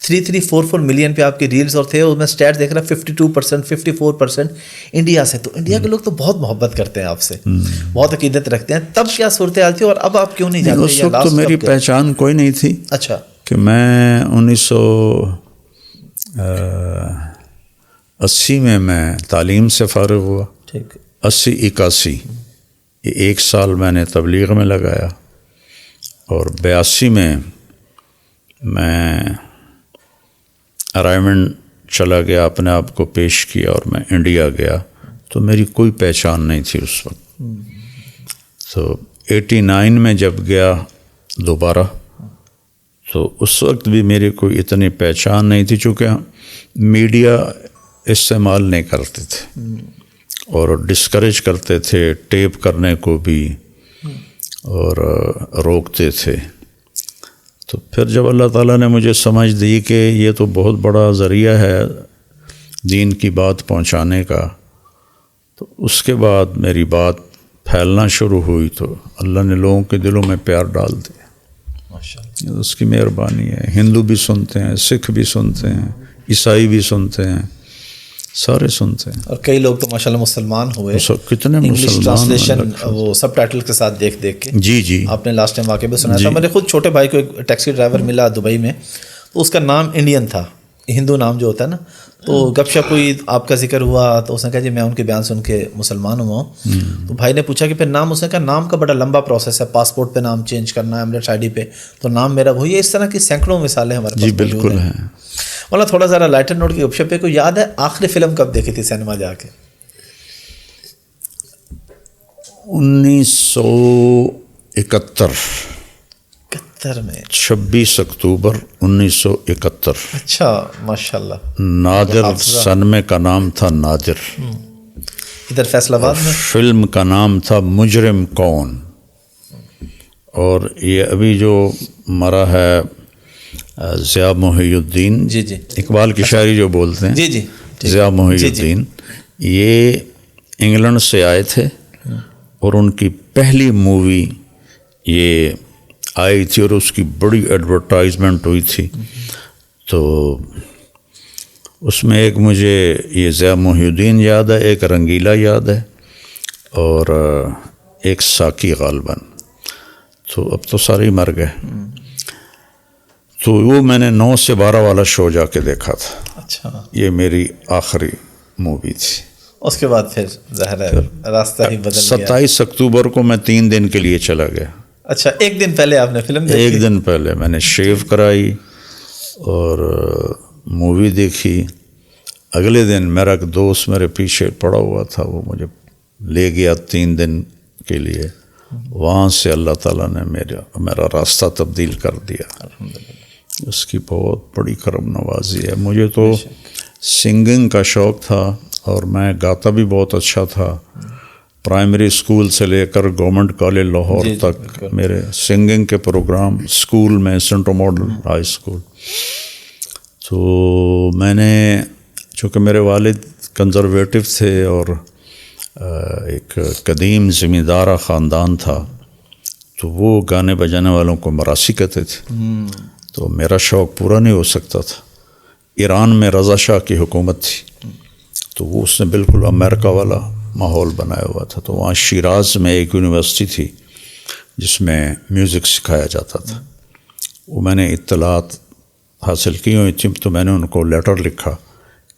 S1: 3344 ملین پہ آپ کی ریلز اور تھے, اور میں سٹیٹس دیکھ رہا 52% 54% انڈیا سے. تو انڈیا کے لوگ تو بہت محبت کرتے ہیں آپ سے, بہت عقیدت رکھتے ہیں. تب کیا صورتحال تھی اور اب آپ کیوں نہیں جاتے؟
S2: اس وقت تو میری پہچان کوئی نہیں تھی.
S1: اچھا.
S2: کہ میں 1980 میں تعلیم سے فارغ ہوا.
S1: ٹھیک.
S2: 80-81 یہ 1 سال میں نے تبلیغ میں لگایا, اور 82 میں ارائیومنٹ چلا گیا, اپنے آپ کو پیش کیا اور میں انڈیا گیا. تو میری کوئی پہچان نہیں تھی اس وقت. تو 89 میں جب گیا دوبارہ, تو اس وقت بھی میری کوئی اتنی پہچان نہیں تھی, چونکہ میڈیا استعمال نہیں کرتے تھے اور ڈسکریج کرتے تھے, ٹیپ کرنے کو بھی اور روکتے تھے. تو پھر جب اللہ تعالیٰ نے مجھے سمجھ دی کہ یہ تو بہت بڑا ذریعہ ہے دین کی بات پہنچانے کا, تو اس کے بعد میری بات پھیلنا شروع ہوئی. تو اللہ نے لوگوں کے دلوں میں پیار ڈال دیا. ماشاءاللہ, اس کی مہربانی ہے. ہندو بھی سنتے ہیں, سکھ بھی سنتے ہیں, عیسائی بھی سنتے ہیں, سارے سنتے ہیں.
S1: اور کئی لوگ تو ماشاءاللہ مسلمان ہوئے.
S2: کتنے مسلمان
S1: ٹرانسلیشن وہ سب ٹائٹل کے ساتھ دیکھ کے.
S2: جی
S1: آپ نے لاسٹ ٹائم واقعہ بھی سنا تھا. میرے خود چھوٹے بھائی کو ایک ٹیکسی ڈرائیور ملا دبئی میں, تو اس کا نام انڈین تھا, ہندو نام جو ہوتا ہے نا. تو گپ شپ کوئی آپ کا ذکر ہوا, تو اس نے کہا جی میں ان کے بیان سن کے مسلمان ہوا ہوں. تو بھائی نے پوچھا کہ پھر نام, اس نے کہا نام کا بڑا لمبا پروسیس ہے, پاسپورٹ پہ نام چینج کرنا ہے, ایمریٹس ID پہ, تو نام میرا وہی ہے. اس طرح کی سینکڑوں مثالیں ہمارے پاس.
S2: جی بالکل ہیں.
S1: مولانا تھوڑا ذرا لائٹر نوٹ کی گپ شپ پہ, کو یاد ہے آخری فلم کب دیکھی تھی سینما جا کے؟
S2: 1971
S1: میں
S2: 26 اکتوبر 1971.
S1: اچھا ماشاءاللہ.
S2: نادر سنمے کا نام تھا نادر.
S1: ادھر فیصل آباد میں.
S2: فلم کا نام تھا مجرم کون. اور یہ ابھی جو مرا ہے ضیاء محی الدین,
S1: جی جی,
S2: اقبال کی شاعری جو بولتے ہیں,
S1: جی جی,
S2: ضیاء محی الدین, یہ انگلینڈ سے آئے تھے اور ان کی پہلی مووی یہ آئی تھی اور اس کی بڑی ایڈورٹائزمنٹ ہوئی تھی. تو اس میں ایک مجھے یہ ضیاء محی الدین یاد ہے, ایک رنگیلا یاد ہے, اور ایک ساقی غالباً. تو اب تو سارے ہی مر گئے. تو وہ میں نے 9 سے 12 والا شو جا کے دیکھا تھا.
S1: اچھا,
S2: یہ میری آخری مووی تھی.
S1: اس کے بعد پھر ظاہر ہے راستہ ہی بدل گیا.
S2: 27 اکتوبر کو میں 3 دن کے لیے چلا گیا.
S1: اچھا, ایک دن پہلے آپ نے فلم دیکھی؟
S2: 1 دن پہلے میں نے شیو کرائی اور مووی دیکھی. اگلے دن میرا ایک دوست میرے پیچھے پڑا ہوا تھا, وہ مجھے لے گیا 3 دن کے لیے. وہاں سے اللہ تعالیٰ نے میرا راستہ تبدیل کر دیا. اس کی بہت بڑی کرم نوازی ہے. مجھے تو سنگنگ کا شوق تھا اور میں گاتا بھی بہت اچھا تھا. پرائمری اسکول سے لے کر گورنمنٹ کالج لاہور تک میرے سنگنگ کے پروگرام اسکول میں, سینٹرل ماڈل ہائی اسکول. تو میں نے, چونکہ میرے والد کنزرویٹو تھے اور ایک قدیم زمیندارہ خاندان تھا, تو وہ گانے بجانے والوں کو مراسی کہتے تھے. تو میرا شوق پورا نہیں ہو سکتا تھا. ایران میں رضا شاہ کی حکومت تھی, تو وہ اس نے بالکل امریکہ والا ماحول بنایا ہوا تھا. تو وہاں شیراز میں ایک یونیورسٹی تھی جس میں میوزک سکھایا جاتا تھا. وہ میں نے اطلاعات حاصل کی ہوئی تھی, تو میں نے ان کو لیٹر لکھا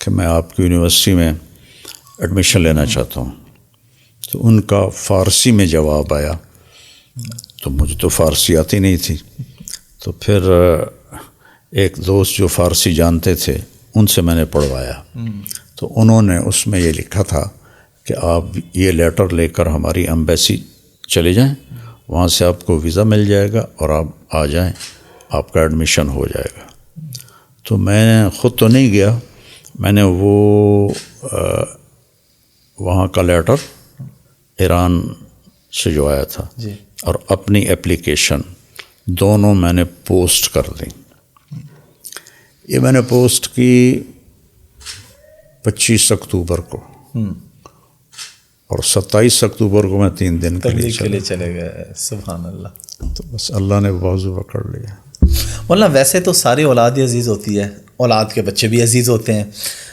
S2: کہ میں آپ کی یونیورسٹی میں ایڈمیشن لینا چاہتا ہوں. تو ان کا فارسی میں جواب آیا, تو مجھے تو فارسی آتی نہیں تھی. تو پھر ایک دوست جو فارسی جانتے تھے ان سے میں نے پڑھوایا. تو انہوں نے اس میں یہ لکھا تھا کہ آپ یہ لیٹر لے کر ہماری ایمبیسی چلے جائیں, وہاں سے آپ کو ویزا مل جائے گا اور آپ آ جائیں, آپ کا ایڈمیشن ہو جائے گا. تو میں خود تو نہیں گیا, میں نے وہ وہاں کا لیٹر ایران سے جو آیا تھا اور اپنی اپلیکیشن دونوں میں نے پوسٹ کر دی. یہ میں نے پوسٹ کی 25 اکتوبر کو, اور 27 اکتوبر کو میں 3 دن کے لیے
S1: چلے گئے. سبحان اللہ.
S2: تو بس اللہ نے بازو پکڑ لیا.
S1: مولانا ویسے تو ساری اولاد عزیز ہوتی ہے, اولاد کے بچے بھی عزیز ہوتے ہیں،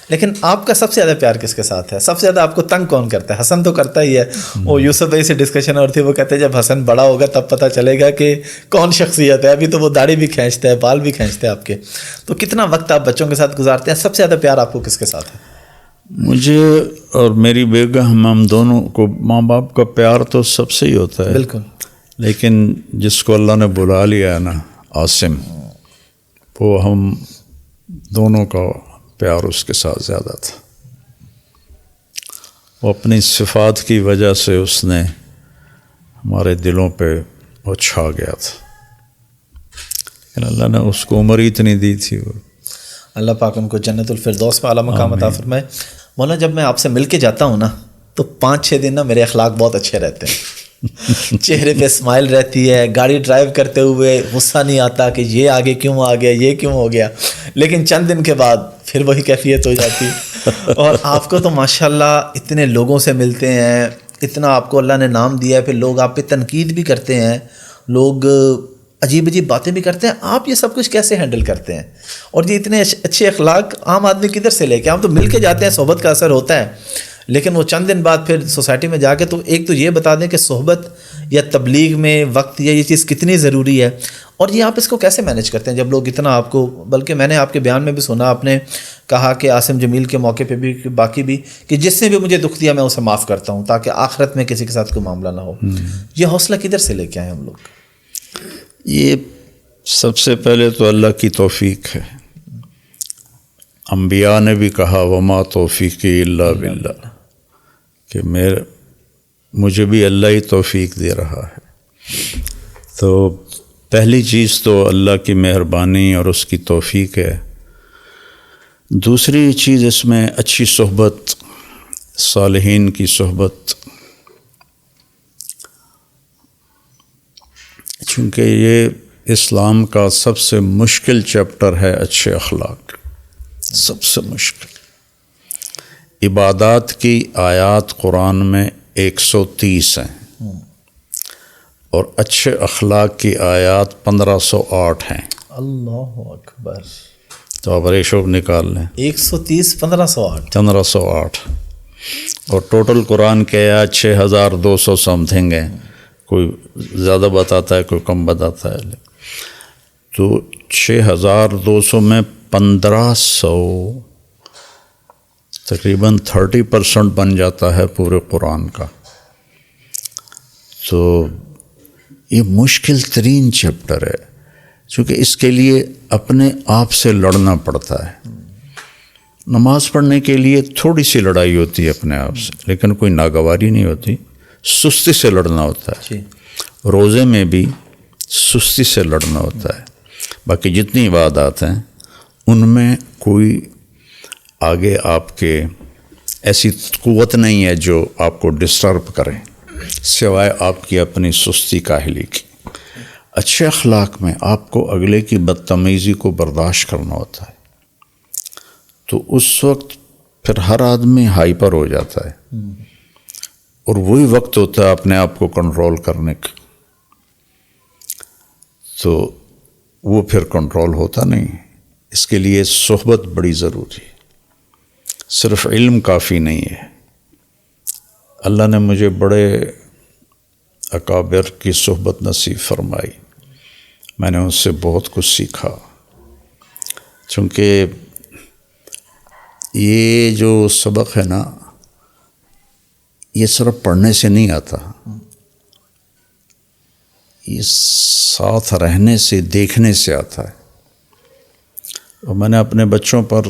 S1: لیکن آپ کا سب سے زیادہ پیار کس کے ساتھ ہے؟ سب سے زیادہ آپ کو تنگ کون کرتا ہے؟ حسن تو کرتا ہی ہے، وہ یوسف بھائی سے ڈسکشن اور تھی، وہ کہتے ہیں جب حسن بڑا ہوگا تب پتہ چلے گا کہ کون شخصیت ہے، ابھی تو وہ داڑھی بھی کھینچتا ہے، بال بھی کھینچتا ہے آپ کے. تو کتنا وقت آپ بچوں کے ساتھ گزارتے ہیں؟ سب سے زیادہ پیار آپ کو کس کے ساتھ ہے؟
S2: مجھے اور میری بیگم، ہم دونوں کو ماں باپ کا پیار تو سب سے ہی ہوتا ہے.
S1: بالکل.
S2: لیکن جس کو اللہ نے بلا لیا ہے نا، عاصم، وہ ہم دونوں کا پیار اس کے ساتھ زیادہ تھا. وہ اپنی صفات کی وجہ سے اس نے ہمارے دلوں پہ وہ چھا گیا تھا. لیکن اللہ نے اس کو عمر ہی اتنی دی تھی. وہ
S1: اللہ پاک ان کو جنت الفردوس میں اعلیٰ مقام عطا فرمائے. مولانا جب میں آپ سے مل کے جاتا ہوں نا تو 5-6 دن نا میرے اخلاق بہت اچھے رہتے ہیں. چہرے پہ اسمائل رہتی ہے، گاڑی ڈرائیو کرتے ہوئے غصہ نہیں آتا کہ یہ آگے کیوں آ گیا، یہ کیوں ہو گیا. لیکن چند دن کے بعد پھر وہی کیفیت ہو جاتی. اور آپ کو تو ماشاءاللہ اتنے لوگوں سے ملتے ہیں، اتنا آپ کو اللہ نے نام دیا ہے، پھر لوگ آپ پہ تنقید بھی کرتے ہیں، لوگ عجیب عجیب باتیں بھی کرتے ہیں. آپ یہ سب کچھ کیسے ہینڈل کرتے ہیں؟ اور یہ اتنے اچھے اخلاق عام آدمی کدھر سے لے کے؟ ہم تو مل کے جاتے ہیں، صحبت کا اثر ہوتا ہے، لیکن وہ چند دن بعد پھر سوسائٹی میں جا کے تو ایک تو یہ بتا دیں کہ صحبت یا تبلیغ میں وقت یا یہ چیز کتنی ضروری ہے، اور یہ آپ اس کو کیسے مینیج کرتے ہیں جب لوگ اتنا آپ کو، بلکہ میں نے آپ کے بیان میں بھی سنا، آپ نے کہا کہ عاصم جمیل کے موقع پہ بھی، باقی بھی، کہ جس نے بھی مجھے دکھ دیا میں اسے معاف کرتا ہوں تاکہ آخرت میں کسی کے ساتھ کوئی معاملہ نہ ہو. یہ حوصلہ کدھر سے لے کے آئے ہم لوگ؟
S2: یہ سب سے پہلے تو اللہ کی توفیق ہے. انبیاء نے بھی کہا وما توفیقی الا باللہ، کہ مجھے بھی اللہ ہی توفیق دے رہا ہے. تو پہلی چیز تو اللہ کی مہربانی اور اس کی توفیق ہے. دوسری چیز اس میں اچھی صحبت، صالحین کی صحبت، چونکہ یہ اسلام کا سب سے مشکل چیپٹر ہے اچھے اخلاق، سب سے مشکل. عبادات کی آیات قرآن میں 130 ہیں اور اچھے اخلاق کی آیات 1508 ہیں.
S1: اللہ اکبر.
S2: تو آپ ریشو نکال لیں،
S1: 130 1508
S2: 1508، اور ٹوٹل قرآن کے آیات 6200 سمتھنگ ہیں. کوئی زیادہ بتاتا ہے، کوئی کم بتاتا ہے. تو 6200 میں 1500 تقریباً 30% بن جاتا ہے پورے قرآن کا. تو یہ مشکل ترین چیپٹر ہے، چونکہ اس کے لیے اپنے آپ سے لڑنا پڑتا ہے. نماز پڑھنے کے لیے تھوڑی سی لڑائی ہوتی ہے اپنے آپ سے، لیکن کوئی ناگواری نہیں ہوتی. سستی سے لڑنا ہوتا ہے. روزے میں بھی سستی سے لڑنا ہوتا ہے. باقی جتنی عبادات ہیں ان میں کوئی آگے آپ کے ایسی قوت نہیں ہے جو آپ کو ڈسٹرب کرے، سوائے آپ کی اپنی سستی کاہلی کی. اچھے اخلاق میں آپ کو اگلے کی بدتمیزی کو برداشت کرنا ہوتا ہے. تو اس وقت پھر ہر آدمی ہائپر ہو جاتا ہے، اور وہی وقت ہوتا ہے اپنے آپ کو کنٹرول کرنے کا. تو وہ پھر کنٹرول ہوتا نہیں. اس کے لیے صحبت بڑی ضروری ہے، صرف علم کافی نہیں ہے. اللہ نے مجھے بڑے اکابر کی صحبت نصیب فرمائی، میں نے ان سے بہت کچھ سیکھا. چونکہ یہ جو سبق ہے نا، یہ صرف پڑھنے سے نہیں آتا، یہ ساتھ رہنے سے، دیکھنے سے آتا ہے. اور میں نے اپنے بچوں پر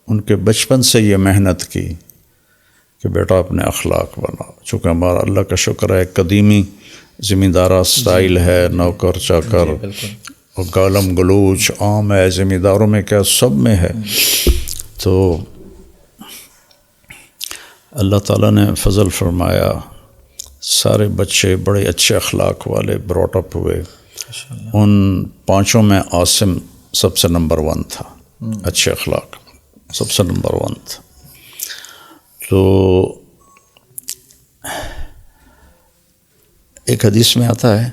S2: ان کے بچپن سے یہ محنت کی کہ بیٹا اپنے اخلاق بناؤ. چونکہ ہمارا اللہ کا شکر ہے قدیمی زمیندارہ سٹائل ہے، نوکر چاکر اور گالم گلوچ عام ہے زمینداروں میں، کیا سب میں ہے. تو اللہ تعالیٰ نے فضل فرمایا، سارے بچے بڑے اچھے اخلاق والے براٹ اپ ہوئے. ان 5 میں عاصم سب سے نمبر 1 تھا، اچھے اخلاق سب سے نمبر 1 تھا. تو ایک حدیث میں آتا ہے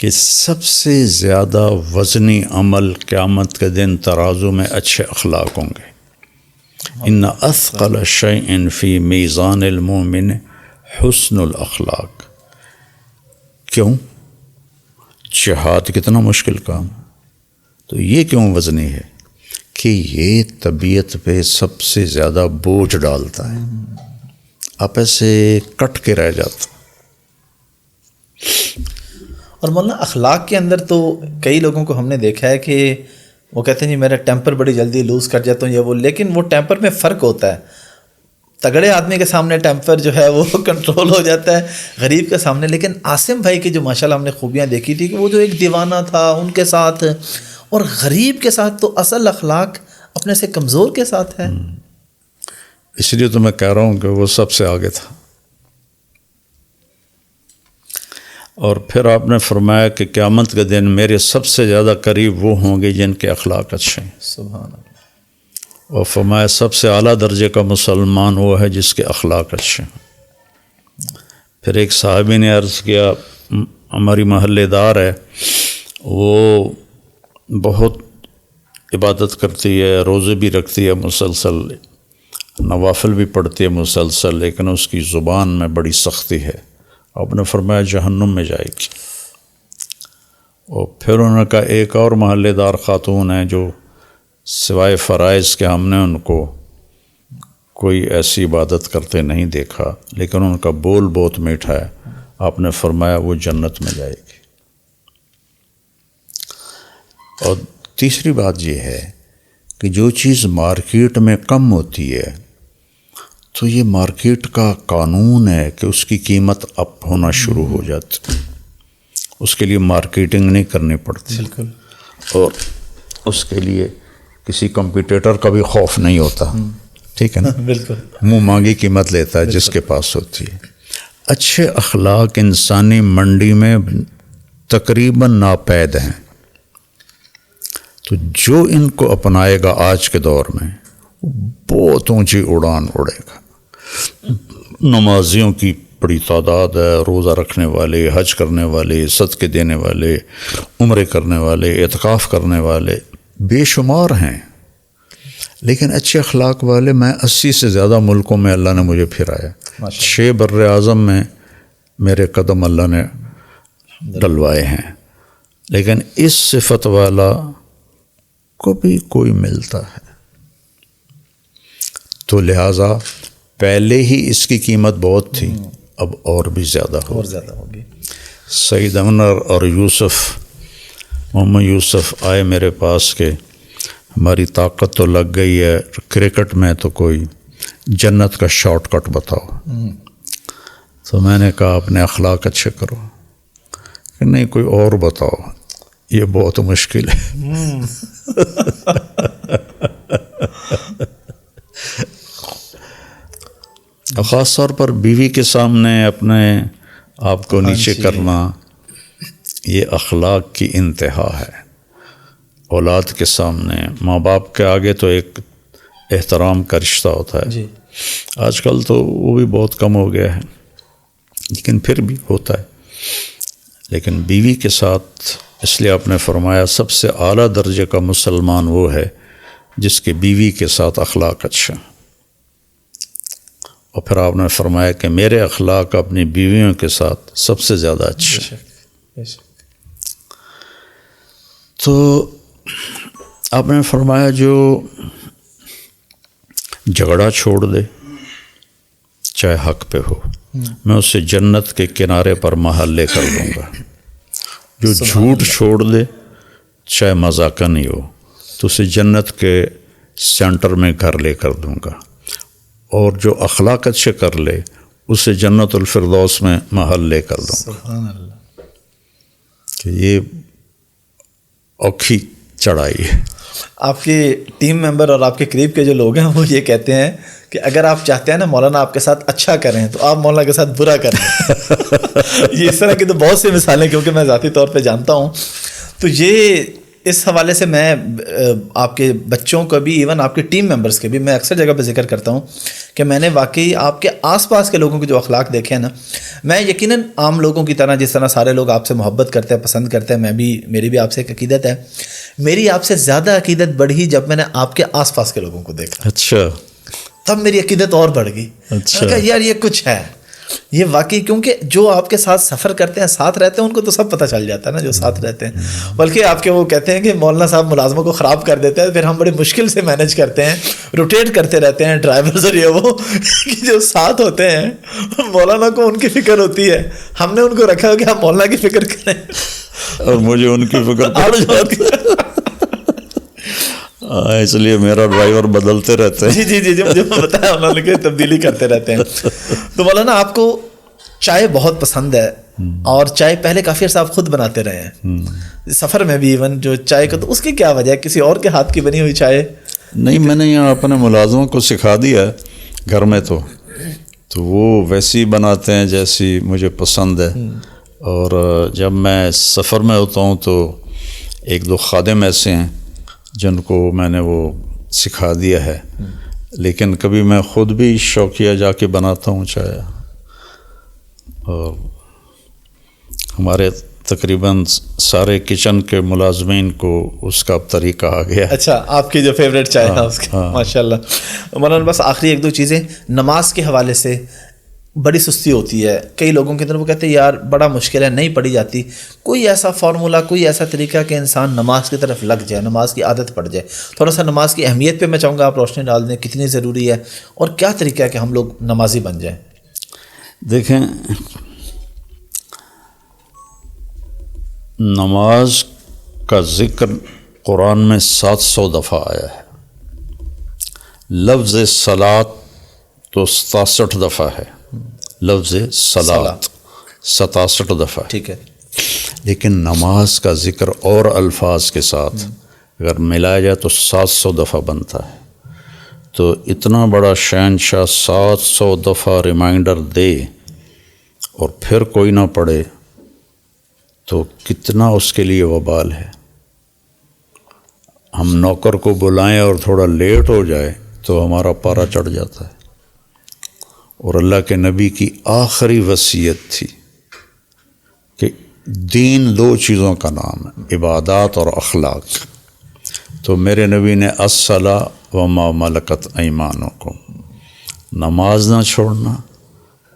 S2: کہ سب سے زیادہ وزنی عمل قیامت کے دن ترازو میں اچھے اخلاق ہوں گے. ان اثقل شیء فی میزان المومن حسن الاخلاق. کیوں؟ جہاد کتنا مشکل کام، تو یہ کیوں وزنی ہے کہ یہ طبیعت پہ سب سے زیادہ بوجھ ڈالتا ہے، آپ ایسے کٹ کے رہ جاتا.
S1: اور مولانا اخلاق کے اندر تو کئی لوگوں کو ہم نے دیکھا ہے کہ وہ کہتے ہیں جی میرا ٹیمپر بڑی جلدی لوز کر جاتا ہوں یہ وہ، لیکن وہ ٹیمپر میں فرق ہوتا ہے. تگڑے آدمی کے سامنے ٹیمپر جو ہے وہ کنٹرول ہو جاتا ہے، غریب کے سامنے. لیکن عاصم بھائی کی جو ماشاءاللہ ہم نے خوبیاں دیکھی تھی کہ وہ جو ایک دیوانہ تھا ان کے ساتھ، اور غریب کے ساتھ تو اصل اخلاق اپنے سے کمزور کے ساتھ ہے.
S2: اس لیے تو میں کہہ رہا ہوں کہ وہ سب سے آگے تھا. اور پھر آپ نے فرمایا کہ قیامت کے دن میرے سب سے زیادہ قریب وہ ہوں گے جن کے اخلاق اچھے ہیں.
S1: سبحان اللہ.
S2: اور فرمایا سب سے اعلیٰ درجے کا مسلمان وہ ہے جس کے اخلاق اچھے ہیں. پھر ایک صحابی نے عرض کیا، ہماری محلے دار ہے، وہ بہت عبادت کرتی ہے، روزے بھی رکھتی ہے مسلسل، نوافل بھی پڑھتی ہے مسلسل، لیکن اس کی زبان میں بڑی سختی ہے. آپ نے فرمایا جہنم میں جائے گی. اور پھر انہوں نے کہا ایک اور محلے دار خاتون ہیں جو سوائے فرائض کے ہم نے ان کو کوئی ایسی عبادت کرتے نہیں دیکھا، لیکن ان کا بول بہت میٹھا ہے. آپ نے فرمایا وہ جنت میں جائے گی. اور تیسری بات یہ ہے کہ جو چیز مارکیٹ میں کم ہوتی ہے تو یہ مارکیٹ کا قانون ہے کہ اس کی قیمت اپ ہونا شروع ہو جاتی، اس کے لیے مارکیٹنگ نہیں کرنی پڑتی.
S1: بالکل.
S2: اور اس کے لیے کسی کمپیٹیٹر کا بھی خوف نہیں ہوتا. ٹھیک ہے نا؟
S1: بالکل.
S2: منہ مانگی قیمت لیتا ہے جس کے پاس ہوتی ہے. اچھے اخلاق انسانی منڈی میں تقریباً ناپید ہیں، تو جو ان کو اپنائے گا آج کے دور میں بہت اونچی اڑان اڑے گا. نمازیوں کی بڑی تعداد ہے، روزہ رکھنے والے، حج کرنے والے، صدقے دینے والے، عمرے کرنے والے، اعتکاف کرنے والے بے شمار ہیں. لیکن اچھے اخلاق والے میں 80 سے زیادہ ملکوں میں اللہ نے مجھے پھرایا. 6 بر اعظم میں میرے قدم اللہ نے ڈلوائے ہیں. لیکن اس صفت والا کو بھی کوئی ملتا ہے، تو لہٰذا پہلے ہی اس کی قیمت بہت تھی، اب اور بھی زیادہ
S1: ہوگی.
S2: سعید انور اور محمد یوسف آئے میرے پاس کہ ہماری طاقت تو لگ گئی ہے کرکٹ میں، تو کوئی جنت کا شارٹ کٹ بتاؤ. تو میں نے کہا اپنے اخلاق اچھے کرو. کہ نہیں کوئی اور بتاؤ، یہ بہت مشکل ہے. خاص طور پر بیوی کے سامنے اپنے آپ کو نیچے کرنا، یہ اخلاق کی انتہا ہے. اولاد کے سامنے، ماں باپ کے آگے تو ایک احترام کا رشتہ ہوتا ہے. آج کل تو وہ بھی بہت کم ہو گیا ہے، لیکن پھر بھی ہوتا ہے. لیکن بیوی کے ساتھ اس لیے آپ نے فرمایا سب سے اعلیٰ درجے کا مسلمان وہ ہے جس کے بیوی کے ساتھ اخلاق اچھا. اور پھر آپ نے فرمایا کہ میرے اخلاق اپنی بیویوں کے ساتھ سب سے زیادہ اچھے. تو آپ نے فرمایا جو جھگڑا چھوڑ دے چاہے حق پہ ہو، میں اسے جنت کے کنارے پر محل لے کر دوں گا. جو جھوٹ چھوڑ دے چاہے مذاق نہیں ہو، تو اسے جنت کے سینٹر میں گھر لے کر دوں گا. اور جو اخلاق اچھے کر لے اسے جنت الفردوس میں محل لے کر دوں گا.
S1: سبحان اللہ.
S2: کہ یہ اوکھی چڑھائی ہے.
S1: آپ کے ٹیم ممبر اور آپ کے قریب کے جو لوگ ہیں وہ یہ کہتے ہیں کہ اگر آپ چاہتے ہیں نا مولانا آپ کے ساتھ اچھا کریں تو آپ مولانا کے ساتھ برا کریں. یہ اس طرح کی تو بہت سی مثالیں کیونکہ میں ذاتی طور پہ جانتا ہوں. تو یہ اس حوالے سے میں آپ کے بچوں کو بھی، ایون آپ کے ٹیم ممبرس کے بھی، میں اکثر جگہ پہ ذکر کرتا ہوں کہ میں نے واقعی آپ کے آس پاس کے لوگوں کے جو اخلاق دیکھے ہیں نا، میں یقیناً عام لوگوں کی طرح جس طرح سارے لوگ آپ سے محبت کرتے ہیں، پسند کرتے ہیں، میری بھی آپ سے ایک عقیدت ہے، میری آپ سے زیادہ عقیدت بڑھی جب میں نے آپ کے آس پاس کے لوگوں کو دیکھا،
S2: اچھا،
S1: تب میری عقیدت اور بڑھ گئی.
S2: اچھا.
S1: میں کہا یار یہ کچھ ہے، یہ واقعی، کیونکہ جو آپ کے ساتھ سفر کرتے ہیں، ساتھ رہتے ہیں، ان کو تو سب پتہ چل جاتا ہے نا جو ساتھ رہتے ہیں. بلکہ آپ کے وہ کہتے ہیں کہ مولانا صاحب ملازموں کو خراب کر دیتے ہیں، پھر ہم بڑی مشکل سے مینج کرتے ہیں، روٹیٹ کرتے رہتے ہیں ڈرائیورز اور یہ وہ کہ جو ساتھ ہوتے ہیں مولانا کو ان کی فکر ہوتی ہے، ہم نے ان کو رکھا ہے کہ ہم مولانا کی فکر کریں
S2: اور مجھے ان کی فکر پڑ جاتی ہے، اس لیے میرا ڈرائیور بدلتے رہتے ہیں.
S1: جی مجھے بتایا انہوں نے کہ تبدیلی کرتے رہتے ہیں. تو مولانا آپ کو چائے بہت پسند ہے، اور چائے پہلے کافی عرصہ آپ خود بناتے رہے ہیں، سفر میں بھی ایون جو چائے کا، تو اس کی کیا وجہ ہے؟ کسی اور کے ہاتھ کی بنی ہوئی چائے؟
S2: نہیں، میں نے یہاں اپنے ملازموں کو سکھا دیا ہے گھر میں، تو وہ ویسی بناتے ہیں جیسی مجھے پسند ہے. اور جب میں سفر میں ہوتا ہوں تو ایک دو خادم ایسے ہیں جن کو میں نے وہ سکھا دیا ہے، لیکن کبھی میں خود بھی شوقیہ جا کے بناتا ہوں چائے. اور ہمارے تقریباً سارے کچن کے ملازمین کو اس کا اب طریقہ آ گیا.
S1: اچھا، آپ کی جو فیوریٹ چائے ہے اس کا، ماشاء اللہ. مولانا بس آخری ایک دو چیزیں، نماز کے حوالے سے بڑی سستی ہوتی ہے کئی لوگوں کی طرف، وہ کہتے ہیں یار بڑا مشکل ہے، نہیں پڑھی جاتی. کوئی ایسا فارمولہ، کوئی ایسا طریقہ کہ انسان نماز کی طرف لگ جائے، نماز کی عادت پڑ جائے؟ تھوڑا سا نماز کی اہمیت پہ میں چاہوں گا آپ روشنی ڈال دیں، کتنی ضروری ہے اور کیا طریقہ ہے کہ ہم لوگ نمازی بن جائیں؟
S2: دیکھیں، نماز کا ذکر قرآن میں 700 دفعہ آیا ہے. لفظ صلاۃ تو 67 دفعہ ہے، لفظ صلاۃ 67 دفعہ،
S1: ٹھیک ہے.
S2: لیکن نماز کا ذکر اور الفاظ کے ساتھ اگر ملایا جائے تو 700 دفعہ بنتا ہے. تو اتنا بڑا شہنشاہ 700 دفعہ ریمائنڈر دے اور پھر کوئی نہ پڑھے تو کتنا اس کے لیے وبال ہے. ہم نوکر کو بلائیں اور تھوڑا لیٹ ہو جائے تو ہمارا پارا چڑھ جاتا ہے. اور اللہ کے نبی کی آخری وصیت تھی کہ دین 2 چیزوں کا نام ہے، عبادات اور اخلاق. تو میرے نبی نے الصلاۃ وما ملکت ایمانکم، نماز نہ چھوڑنا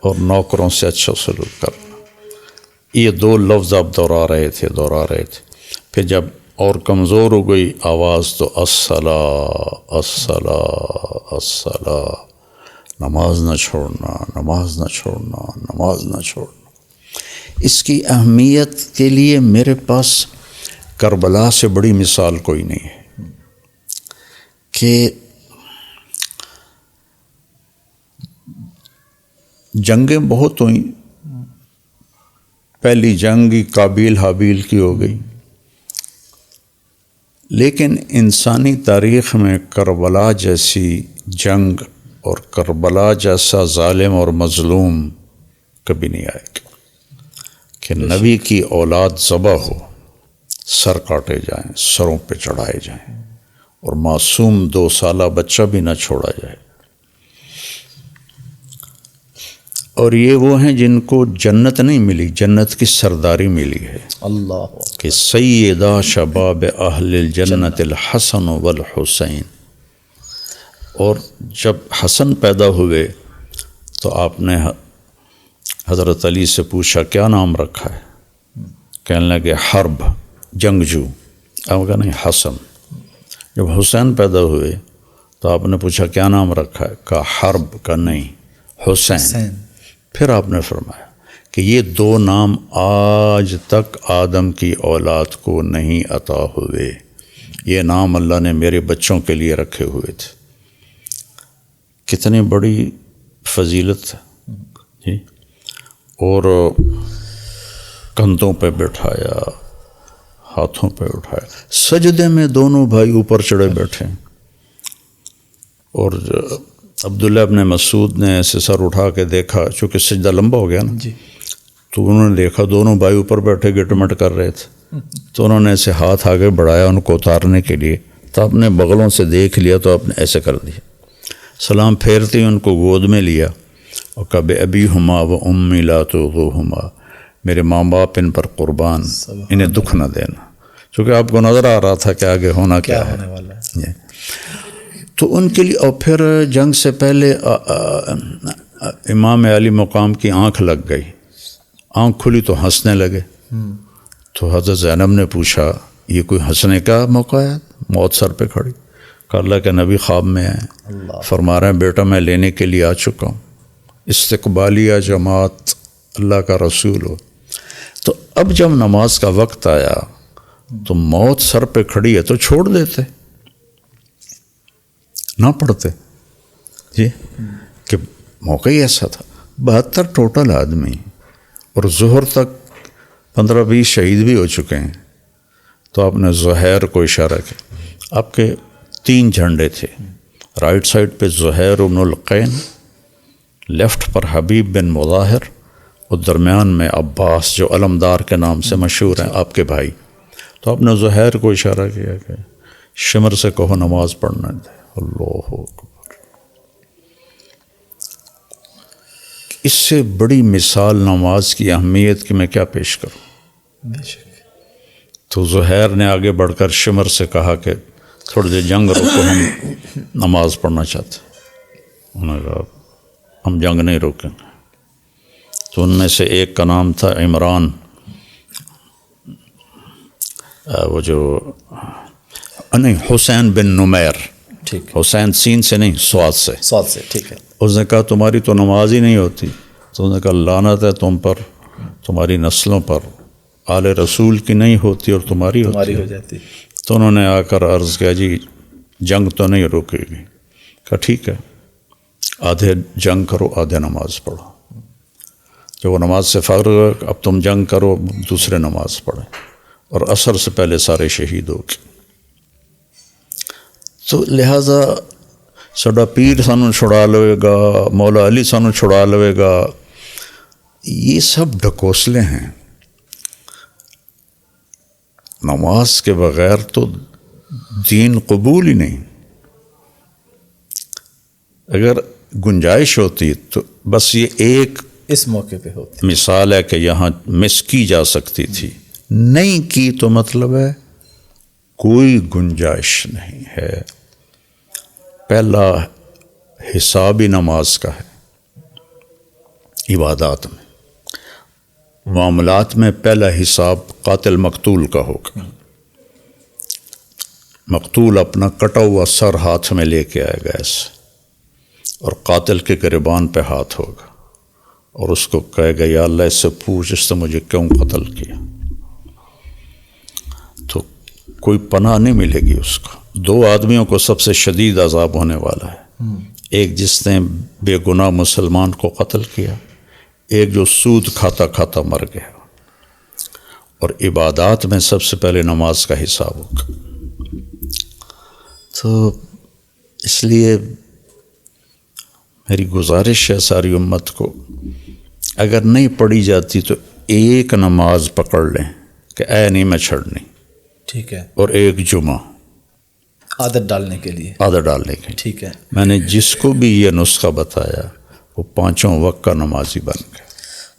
S2: اور نوکروں سے اچھا سلوک کرنا. یہ 2 لفظ آپ دہرا رہے تھے. پھر جب اور کمزور ہو گئی آواز تو الصلاۃ الصلاۃ الصلاۃ، نماز نہ چھوڑنا، نماز نہ چھوڑنا، نماز نہ چھوڑنا. اس کی اہمیت کے لیے میرے پاس کربلا سے بڑی مثال کوئی نہیں ہے کہ جنگیں بہت ہوئیں. پہلی جنگ قابیل حابیل کی ہو گئی، لیکن انسانی تاریخ میں کربلا جیسی جنگ اور کربلا جیسا ظالم اور مظلوم کبھی نہیں آئے گا کہ نبی کی اولاد ذبح ہو، سر کاٹے جائیں، سروں پہ چڑھائے جائیں، اور معصوم 2 سالہ بچہ بھی نہ چھوڑا جائے. اور یہ وہ ہیں جن کو جنت نہیں ملی، جنت کی سرداری ملی ہے.
S1: اللہ
S2: کہ سیدہ شباب اہل الجنت الحسن والحسین. اور جب حسن پیدا ہوئے تو آپ نے حضرت علی سے پوچھا کیا نام رکھا ہے؟ کہنے لگے حرب، جنگجو. آپ کہا نہیں، حسن. جب حسین پیدا ہوئے تو آپ نے پوچھا کیا نام رکھا ہے؟ کہا حرب. کا نہیں، حسین. پھر آپ نے فرمایا کہ یہ 2 نام آج تک آدم کی اولاد کو نہیں عطا ہوئے، یہ نام اللہ نے میرے بچوں کے لیے رکھے ہوئے تھے. کتنی بڑی فضیلت ہے جی. اور کندھوں پہ بٹھایا، ہاتھوں پہ اٹھایا، سجدے میں دونوں بھائی اوپر چڑھے بیٹھے. اور عبداللہ ابن مسعود نے ایسے سر اٹھا کے دیکھا، چونکہ سجدہ لمبا ہو گیا نا جی، تو انہوں نے دیکھا دونوں بھائی اوپر بیٹھے گٹ مٹ کر رہے تھے. تو انہوں نے ایسے ہاتھ آگے بڑھایا ان کو اتارنے کے لیے، تو اپنے بغلوں سے دیکھ لیا تو آپ نے ایسے کر دیا، سلام پھیرتے ہی ان کو گود میں لیا اور کہا بے ابی ہما و امی لا تغضوہما، میرے ماں باپ ان پر قربان، انہیں دکھ نہ دینا، چونکہ آپ کو نظر آ رہا تھا کہ آگے ہونا کیا ہے
S1: ہونے والا ہے۔
S2: تو ان کے لیے، اور پھر جنگ سے پہلے امام علی مقام کی آنکھ لگ گئی، آنکھ کھلی تو ہنسنے لگے، تو حضرت زینب نے پوچھا یہ کوئی ہنسنے کا موقع ہے؟ موت سر پہ کھڑی، کہ اللہ کے نبی خواب میں آئے، فرما رہے ہیں بیٹا میں لینے کے لیے آ چکا ہوں، استقبالیہ جماعت اللہ کا رسول ہو۔ تو اب جب نماز کا وقت آیا تو موت سر پہ کھڑی ہے تو چھوڑ دیتے، نہ پڑھتے جی، کہ موقع ہی ایسا تھا، 72 ٹوٹل آدمی، اور ظہر تک 15-20 شہید بھی ہو چکے ہیں۔ تو آپ نے زہیر کو اشارہ کیا، آپ کے 3 جھنڈے تھے، رائٹ سائڈ پہ زہیر بن القین، لیفٹ پر حبیب بن مظاہر، اور درمیان میں عباس جو علمدار کے نام سے مشہور ہیں، آپ کے بھائی۔ تو آپ نے زہیر کو اشارہ کیا کہ شمر سے کہو نماز پڑھنا دے۔ اللہ اکبر، اس سے بڑی مثال نماز کی اہمیت کی میں کیا پیش کروں۔ تو زہیر نے آگے بڑھ کر شمر سے کہا کہ تھوڑی دیر جنگ روکو، ہم نماز پڑھنا چاہتے ہیں۔ انہوں نے کہا ہم جنگ نہیں روکیں گے۔ تو ان میں سے ایک کا نام تھا عمران، وہ جو نہیں، حسین بن نمیر،
S1: ٹھیک،
S2: حسین سین سے نہیں، سواد سے،
S1: سواد سے، ٹھیک ہے۔
S2: اس نے کہا تمہاری تو نماز ہی نہیں ہوتی، تو اس نے کہا لعنت ہے تم پر، تمہاری نسلوں پر، آل رسول کی نہیں ہوتی اور تمہاری ہوتی
S1: ہو
S2: ہے۔
S1: جاتی۔
S2: تو انہوں نے آ کر عرض کیا جی جنگ تو نہیں روکے گی۔ کہا ٹھیک ہے، آدھے جنگ کرو آدھے نماز پڑھو۔ جب وہ نماز سے فارغ ہو، اب تم جنگ کرو، دوسرے نماز پڑھیں، اور عصر سے پہلے سارے شہید ہو گئے۔ تو لہٰذا ساڈا پیر سانو چھڑا لوے گا، مولا علی سانو چھڑا لوے گا، یہ سب ڈھکوسلے ہیں۔ نماز کے بغیر تو دین قبول ہی نہیں۔ اگر گنجائش ہوتی تو بس یہ ایک
S1: اس موقع پہ ہوتی
S2: مثال ہے کہ یہاں مس کی جا سکتی تھی، نہیں کی تو مطلب ہے کوئی گنجائش نہیں ہے۔ پہلا حساب ہی نماز کا ہے، عبادات میں، معاملات میں پہلا حساب قاتل مقتول کا ہوگا۔ مقتول اپنا کٹا ہوا سر ہاتھ میں لے کے آئے گا ایسے، اور قاتل کے گریبان پہ ہاتھ ہوگا، اور اس کو کہے گا یا اللہ اس سے پوچھ اس سے مجھے کیوں قتل کیا۔ تو کوئی پناہ نہیں ملے گی اس کو۔ 2 آدمیوں کو سب سے شدید عذاب ہونے والا ہے، ایک جس نے بے گناہ مسلمان کو قتل کیا، ایک جو سود کھاتا کھاتا مر گیا۔ اور عبادات میں سب سے پہلے نماز کا حساب ہوگا۔ تو اس لیے میری گزارش ہے ساری امت کو، اگر نہیں پڑھی جاتی تو ایک نماز پکڑ لیں کہ اے نہیں میں چھڑنی،
S1: ٹھیک ہے،
S2: اور ایک جمعہ
S1: عادت ڈالنے کے لیے،
S2: عادت ڈالنے کی۔
S1: ٹھیک ہے۔
S2: میں نے جس کو بھی یہ نسخہ بتایا وہ 5 وقت کا نمازی بن گیا۔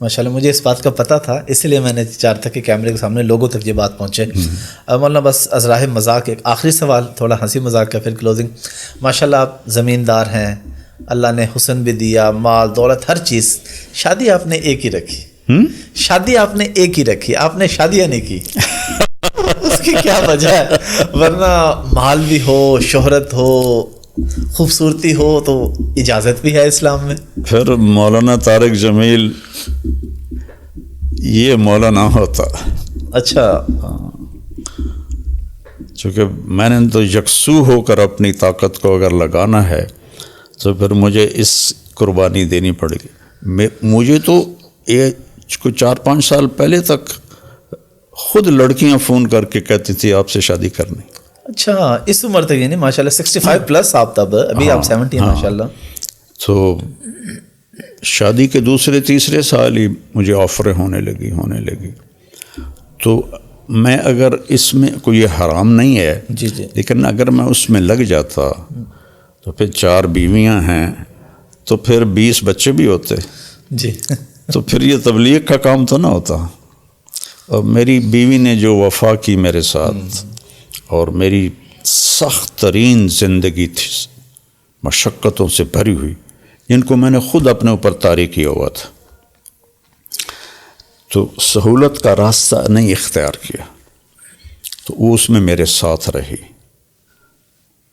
S1: ماشاءاللہ مجھے اس بات کا پتہ تھا، اس لیے میں نے چاہتا تھا کہ کیمرے کے سامنے لوگوں تک یہ بات پہنچے۔ مولانا بس ازراہ مذاق ایک آخری سوال، تھوڑا ہنسی مذاق کا، پھر کلوزنگ۔ ماشاءاللہ آپ زمیندار ہیں، اللہ نے حسن بھی دیا، مال دولت ہر چیز، شادی آپ نے ایک ہی رکھی، شادی آپ نے ایک ہی رکھی، آپ نے شادیاں نہیں کی، اس کی کیا وجہ ہے؟ ورنہ مال بھی ہو، شہرت ہو، خوبصورتی ہو تو اجازت بھی ہے اسلام میں۔
S2: پھر مولانا طارق جمیل یہ مولانا ہوتا،
S1: اچھا،
S2: چونکہ میں نے تو یکسو ہو کر اپنی طاقت کو اگر لگانا ہے تو پھر مجھے اس قربانی دینی پڑے گی۔ مجھے تو یہ 4-5 سال پہلے تک خود لڑکیاں فون کر کے کہتی تھی آپ سے شادی کرنی۔
S1: اچھا، اس عمر تک یعنی ماشاءاللہ 65 پلس آپ تب، ابھی آپ 70 ہیں ماشاءاللہ۔
S2: تو شادی کے 2-3 سال ہی مجھے آفریں ہونے لگی۔ تو میں اگر اس میں کوئی حرام نہیں ہے
S1: جی جی
S2: لیکن اگر میں اس میں لگ جاتا تو پھر 4 بیویاں ہیں تو پھر 20 بچے بھی ہوتے،
S1: جی
S2: تو پھر یہ تبلیغ کا کام تو نہ ہوتا۔ اور میری بیوی نے جو وفا کی میرے ساتھ، اور میری سخت ترین زندگی تھی مشقتوں سے بھری ہوئی، جن کو میں نے خود اپنے اوپر طاری کیا ہوا تھا، تو سہولت کا راستہ نہیں اختیار کیا، تو وہ اس میں میرے ساتھ رہی۔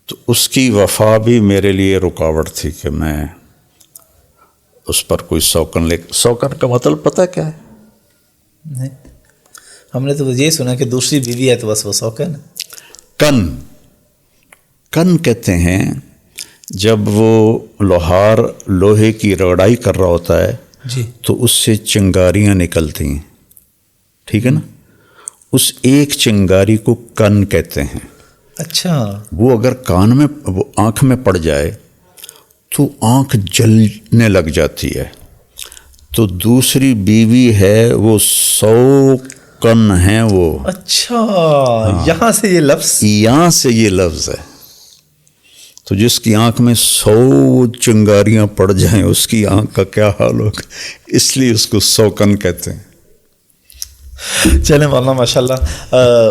S2: تو اس کی وفا بھی میرے لیے رکاوٹ تھی کہ میں اس پر کوئی سوکن کا مطلب پتہ کیا ہے؟
S1: نہیں، ہم نے تو یہ سنا کہ دوسری بیوی ہے تو بس وہ سوکن ہے۔
S2: کن کہتے ہیں جب وہ لوہے کی رگڑائی کر رہا ہوتا ہے
S1: جی
S2: تو اس سے چنگاریاں نکلتی ہیں، ٹھیک ہے نا؟ اس ایک چنگاری کو کن کہتے ہیں۔
S1: اچھا،
S2: وہ اگر کان میں، وہ آنکھ میں پڑ جائے تو آنکھ جلنے لگ جاتی ہے۔ تو دوسری بیوی ہے وہ 100 کن ہیں وہ۔
S1: اچھا، یہاں سے یہ لفظ،
S2: یہاں سے یہ لفظ ہے۔ تو جس کی آنکھ میں 100 چنگاریاں پڑ جائیں اس کی آنکھ کا کیا حال ہوگا، اس لیے اس کو 100 کن کہتے ہیں۔
S1: چلیں مولانا ماشاءاللہ،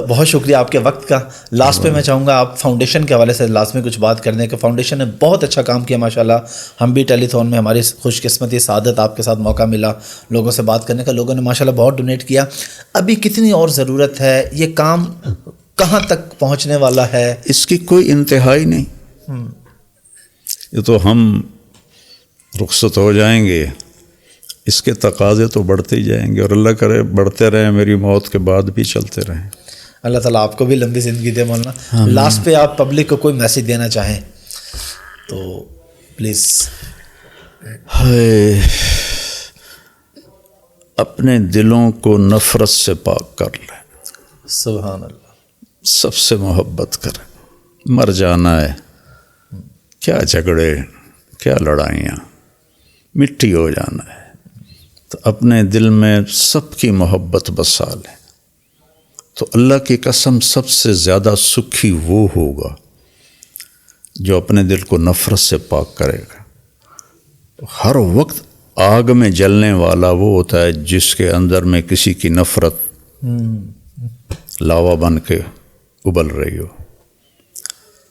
S1: بہت شکریہ آپ کے وقت کا۔ لاسٹ پہ میں چاہوں گا آپ فاؤنڈیشن کے حوالے سے لازمی کچھ بات کرنے کہ فاؤنڈیشن نے بہت اچھا کام کیا ماشاءاللہ۔ ہم بھی ٹیلی تھون میں، ہماری خوش قسمتی سعادت آپ کے ساتھ موقع ملا لوگوں سے بات کرنے کا، لوگوں نے ماشاءاللہ بہت ڈونیٹ کیا۔ ابھی کتنی اور ضرورت ہے؟ یہ کام کہاں تک پہنچنے والا ہے؟
S2: اس کی کوئی انتہائی نہیں، یہ تو ہم رخصت ہو جائیں گے، اس کے تقاضے تو بڑھتے ہی جائیں گے، اور اللہ کرے بڑھتے رہیں، میری موت کے بعد بھی چلتے رہیں۔
S1: اللہ تعالیٰ آپ کو بھی لمبی زندگی دے مولانا۔ لاسٹ پہ آپ پبلک کو کوئی میسیج دینا چاہیں تو پلیز۔
S2: اپنے دلوں کو نفرت سے پاک کر لیں،
S1: سبحان اللہ۔
S2: سب سے محبت کریں، مر جانا ہے، کیا جھگڑے، کیا لڑائیاں، مٹی ہو جانا ہے، تو اپنے دل میں سب کی محبت بسا لیں، تو اللہ کی قسم سب سے زیادہ سکھی وہ ہوگا جو اپنے دل کو نفرت سے پاک کرے گا۔ ہر وقت آگ میں جلنے والا وہ ہوتا ہے جس کے اندر میں کسی کی نفرت لاوا بن کے ابل رہی ہو۔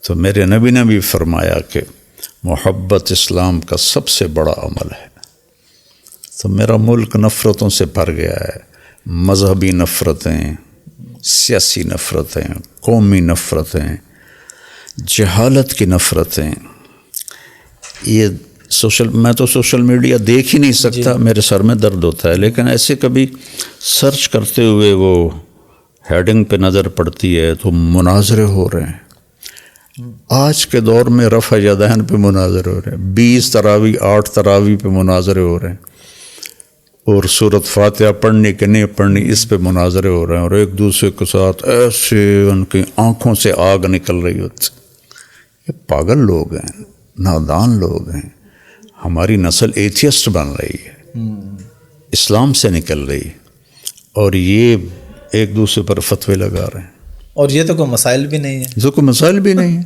S2: تو میرے نبی نے بھی فرمایا کہ محبت اسلام کا سب سے بڑا عمل ہے۔ تو میرا ملک نفرتوں سے بھر گیا ہے، مذہبی نفرتیں، سیاسی نفرتیں، قومی نفرتیں، جہالت کی نفرتیں۔ یہ میں تو سوشل میڈیا دیکھ ہی نہیں سکتا، میرے سر میں درد ہوتا ہے، لیکن ایسے کبھی سرچ کرتے ہوئے وہ ہیڈنگ پہ نظر پڑتی ہے تو مناظرے ہو رہے ہیں۔ آج کے دور میں رفع یدین پہ مناظرے ہو رہے ہیں، 20 تراویح 8 تراویح پہ مناظرے ہو رہے ہیں، اور سورۃ فاتحہ پڑھنی کہ نہیں پڑھنی اس پہ مناظرے ہو رہے ہیں، اور ایک دوسرے کے ساتھ ایسے ان کی آنکھوں سے آگ نکل رہی ہوتی۔ یہ پاگل لوگ ہیں، نادان لوگ ہیں۔ ہماری نسل ایتھیسٹ بن رہی ہے، اسلام سے نکل رہی، اور یہ ایک دوسرے پر فتوے لگا رہے ہیں،
S1: اور یہ تو کوئی مسائل بھی نہیں ہے،
S2: جو کوئی مسائل بھی نہیں ہے۔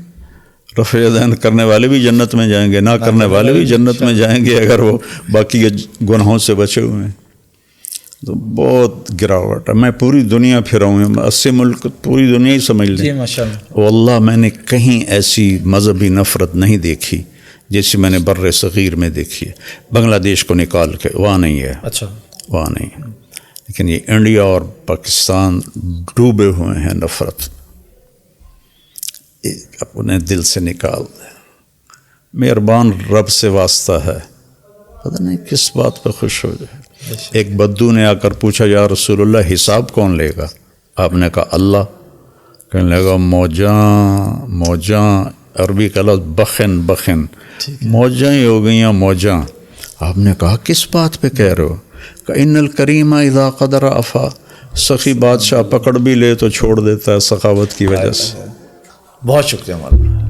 S2: رفع یدین کرنے والے بھی جنت میں جائیں گے، نہ کرنے والے بھی جنت میں جائیں گے اگر وہ باقی گناہوں سے بچے ہوئے ہیں۔ تو بہت گراوٹ ہے۔ میں پوری دنیا پھرا ہوں، 80 ملک، پوری دنیا ہی سمجھ لیں۔
S1: جی ماشاءاللہ۔
S2: واللہ میں نے کہیں ایسی مذہبی نفرت نہیں دیکھی جیسی میں نے بر صغیر میں دیکھی ہے۔ بنگلہ دیش کو نکال کے وہاں نہیں ہے،
S1: اچھا،
S2: وہاں نہیں ہے، لیکن یہ انڈیا اور پاکستان ڈوبے ہوئے ہیں نفرت۔ اپنے دل سے نکال دیں۔ مہربان رب سے واسطہ ہے، پتہ نہیں کس بات پہ خوش ہو جائے۔ ایک بدو نے آ کر پوچھا، یا رسول اللہ حساب کون لے گا؟ آپ نے کہا اللہ۔ کہنے لگا موجاں، عربی کا لفظ بخن، موجاں ہی ہو گئی ہیں موجاں۔ آپ نے کہا کس بات پہ کہہ رہے ہو؟ کہ ان الکریم اذا قدر عفا، سخی بادشاہ پکڑ بھی لے تو چھوڑ دیتا ہے سخاوت کی وجہ سے۔
S1: بہت شکریہ مولانا۔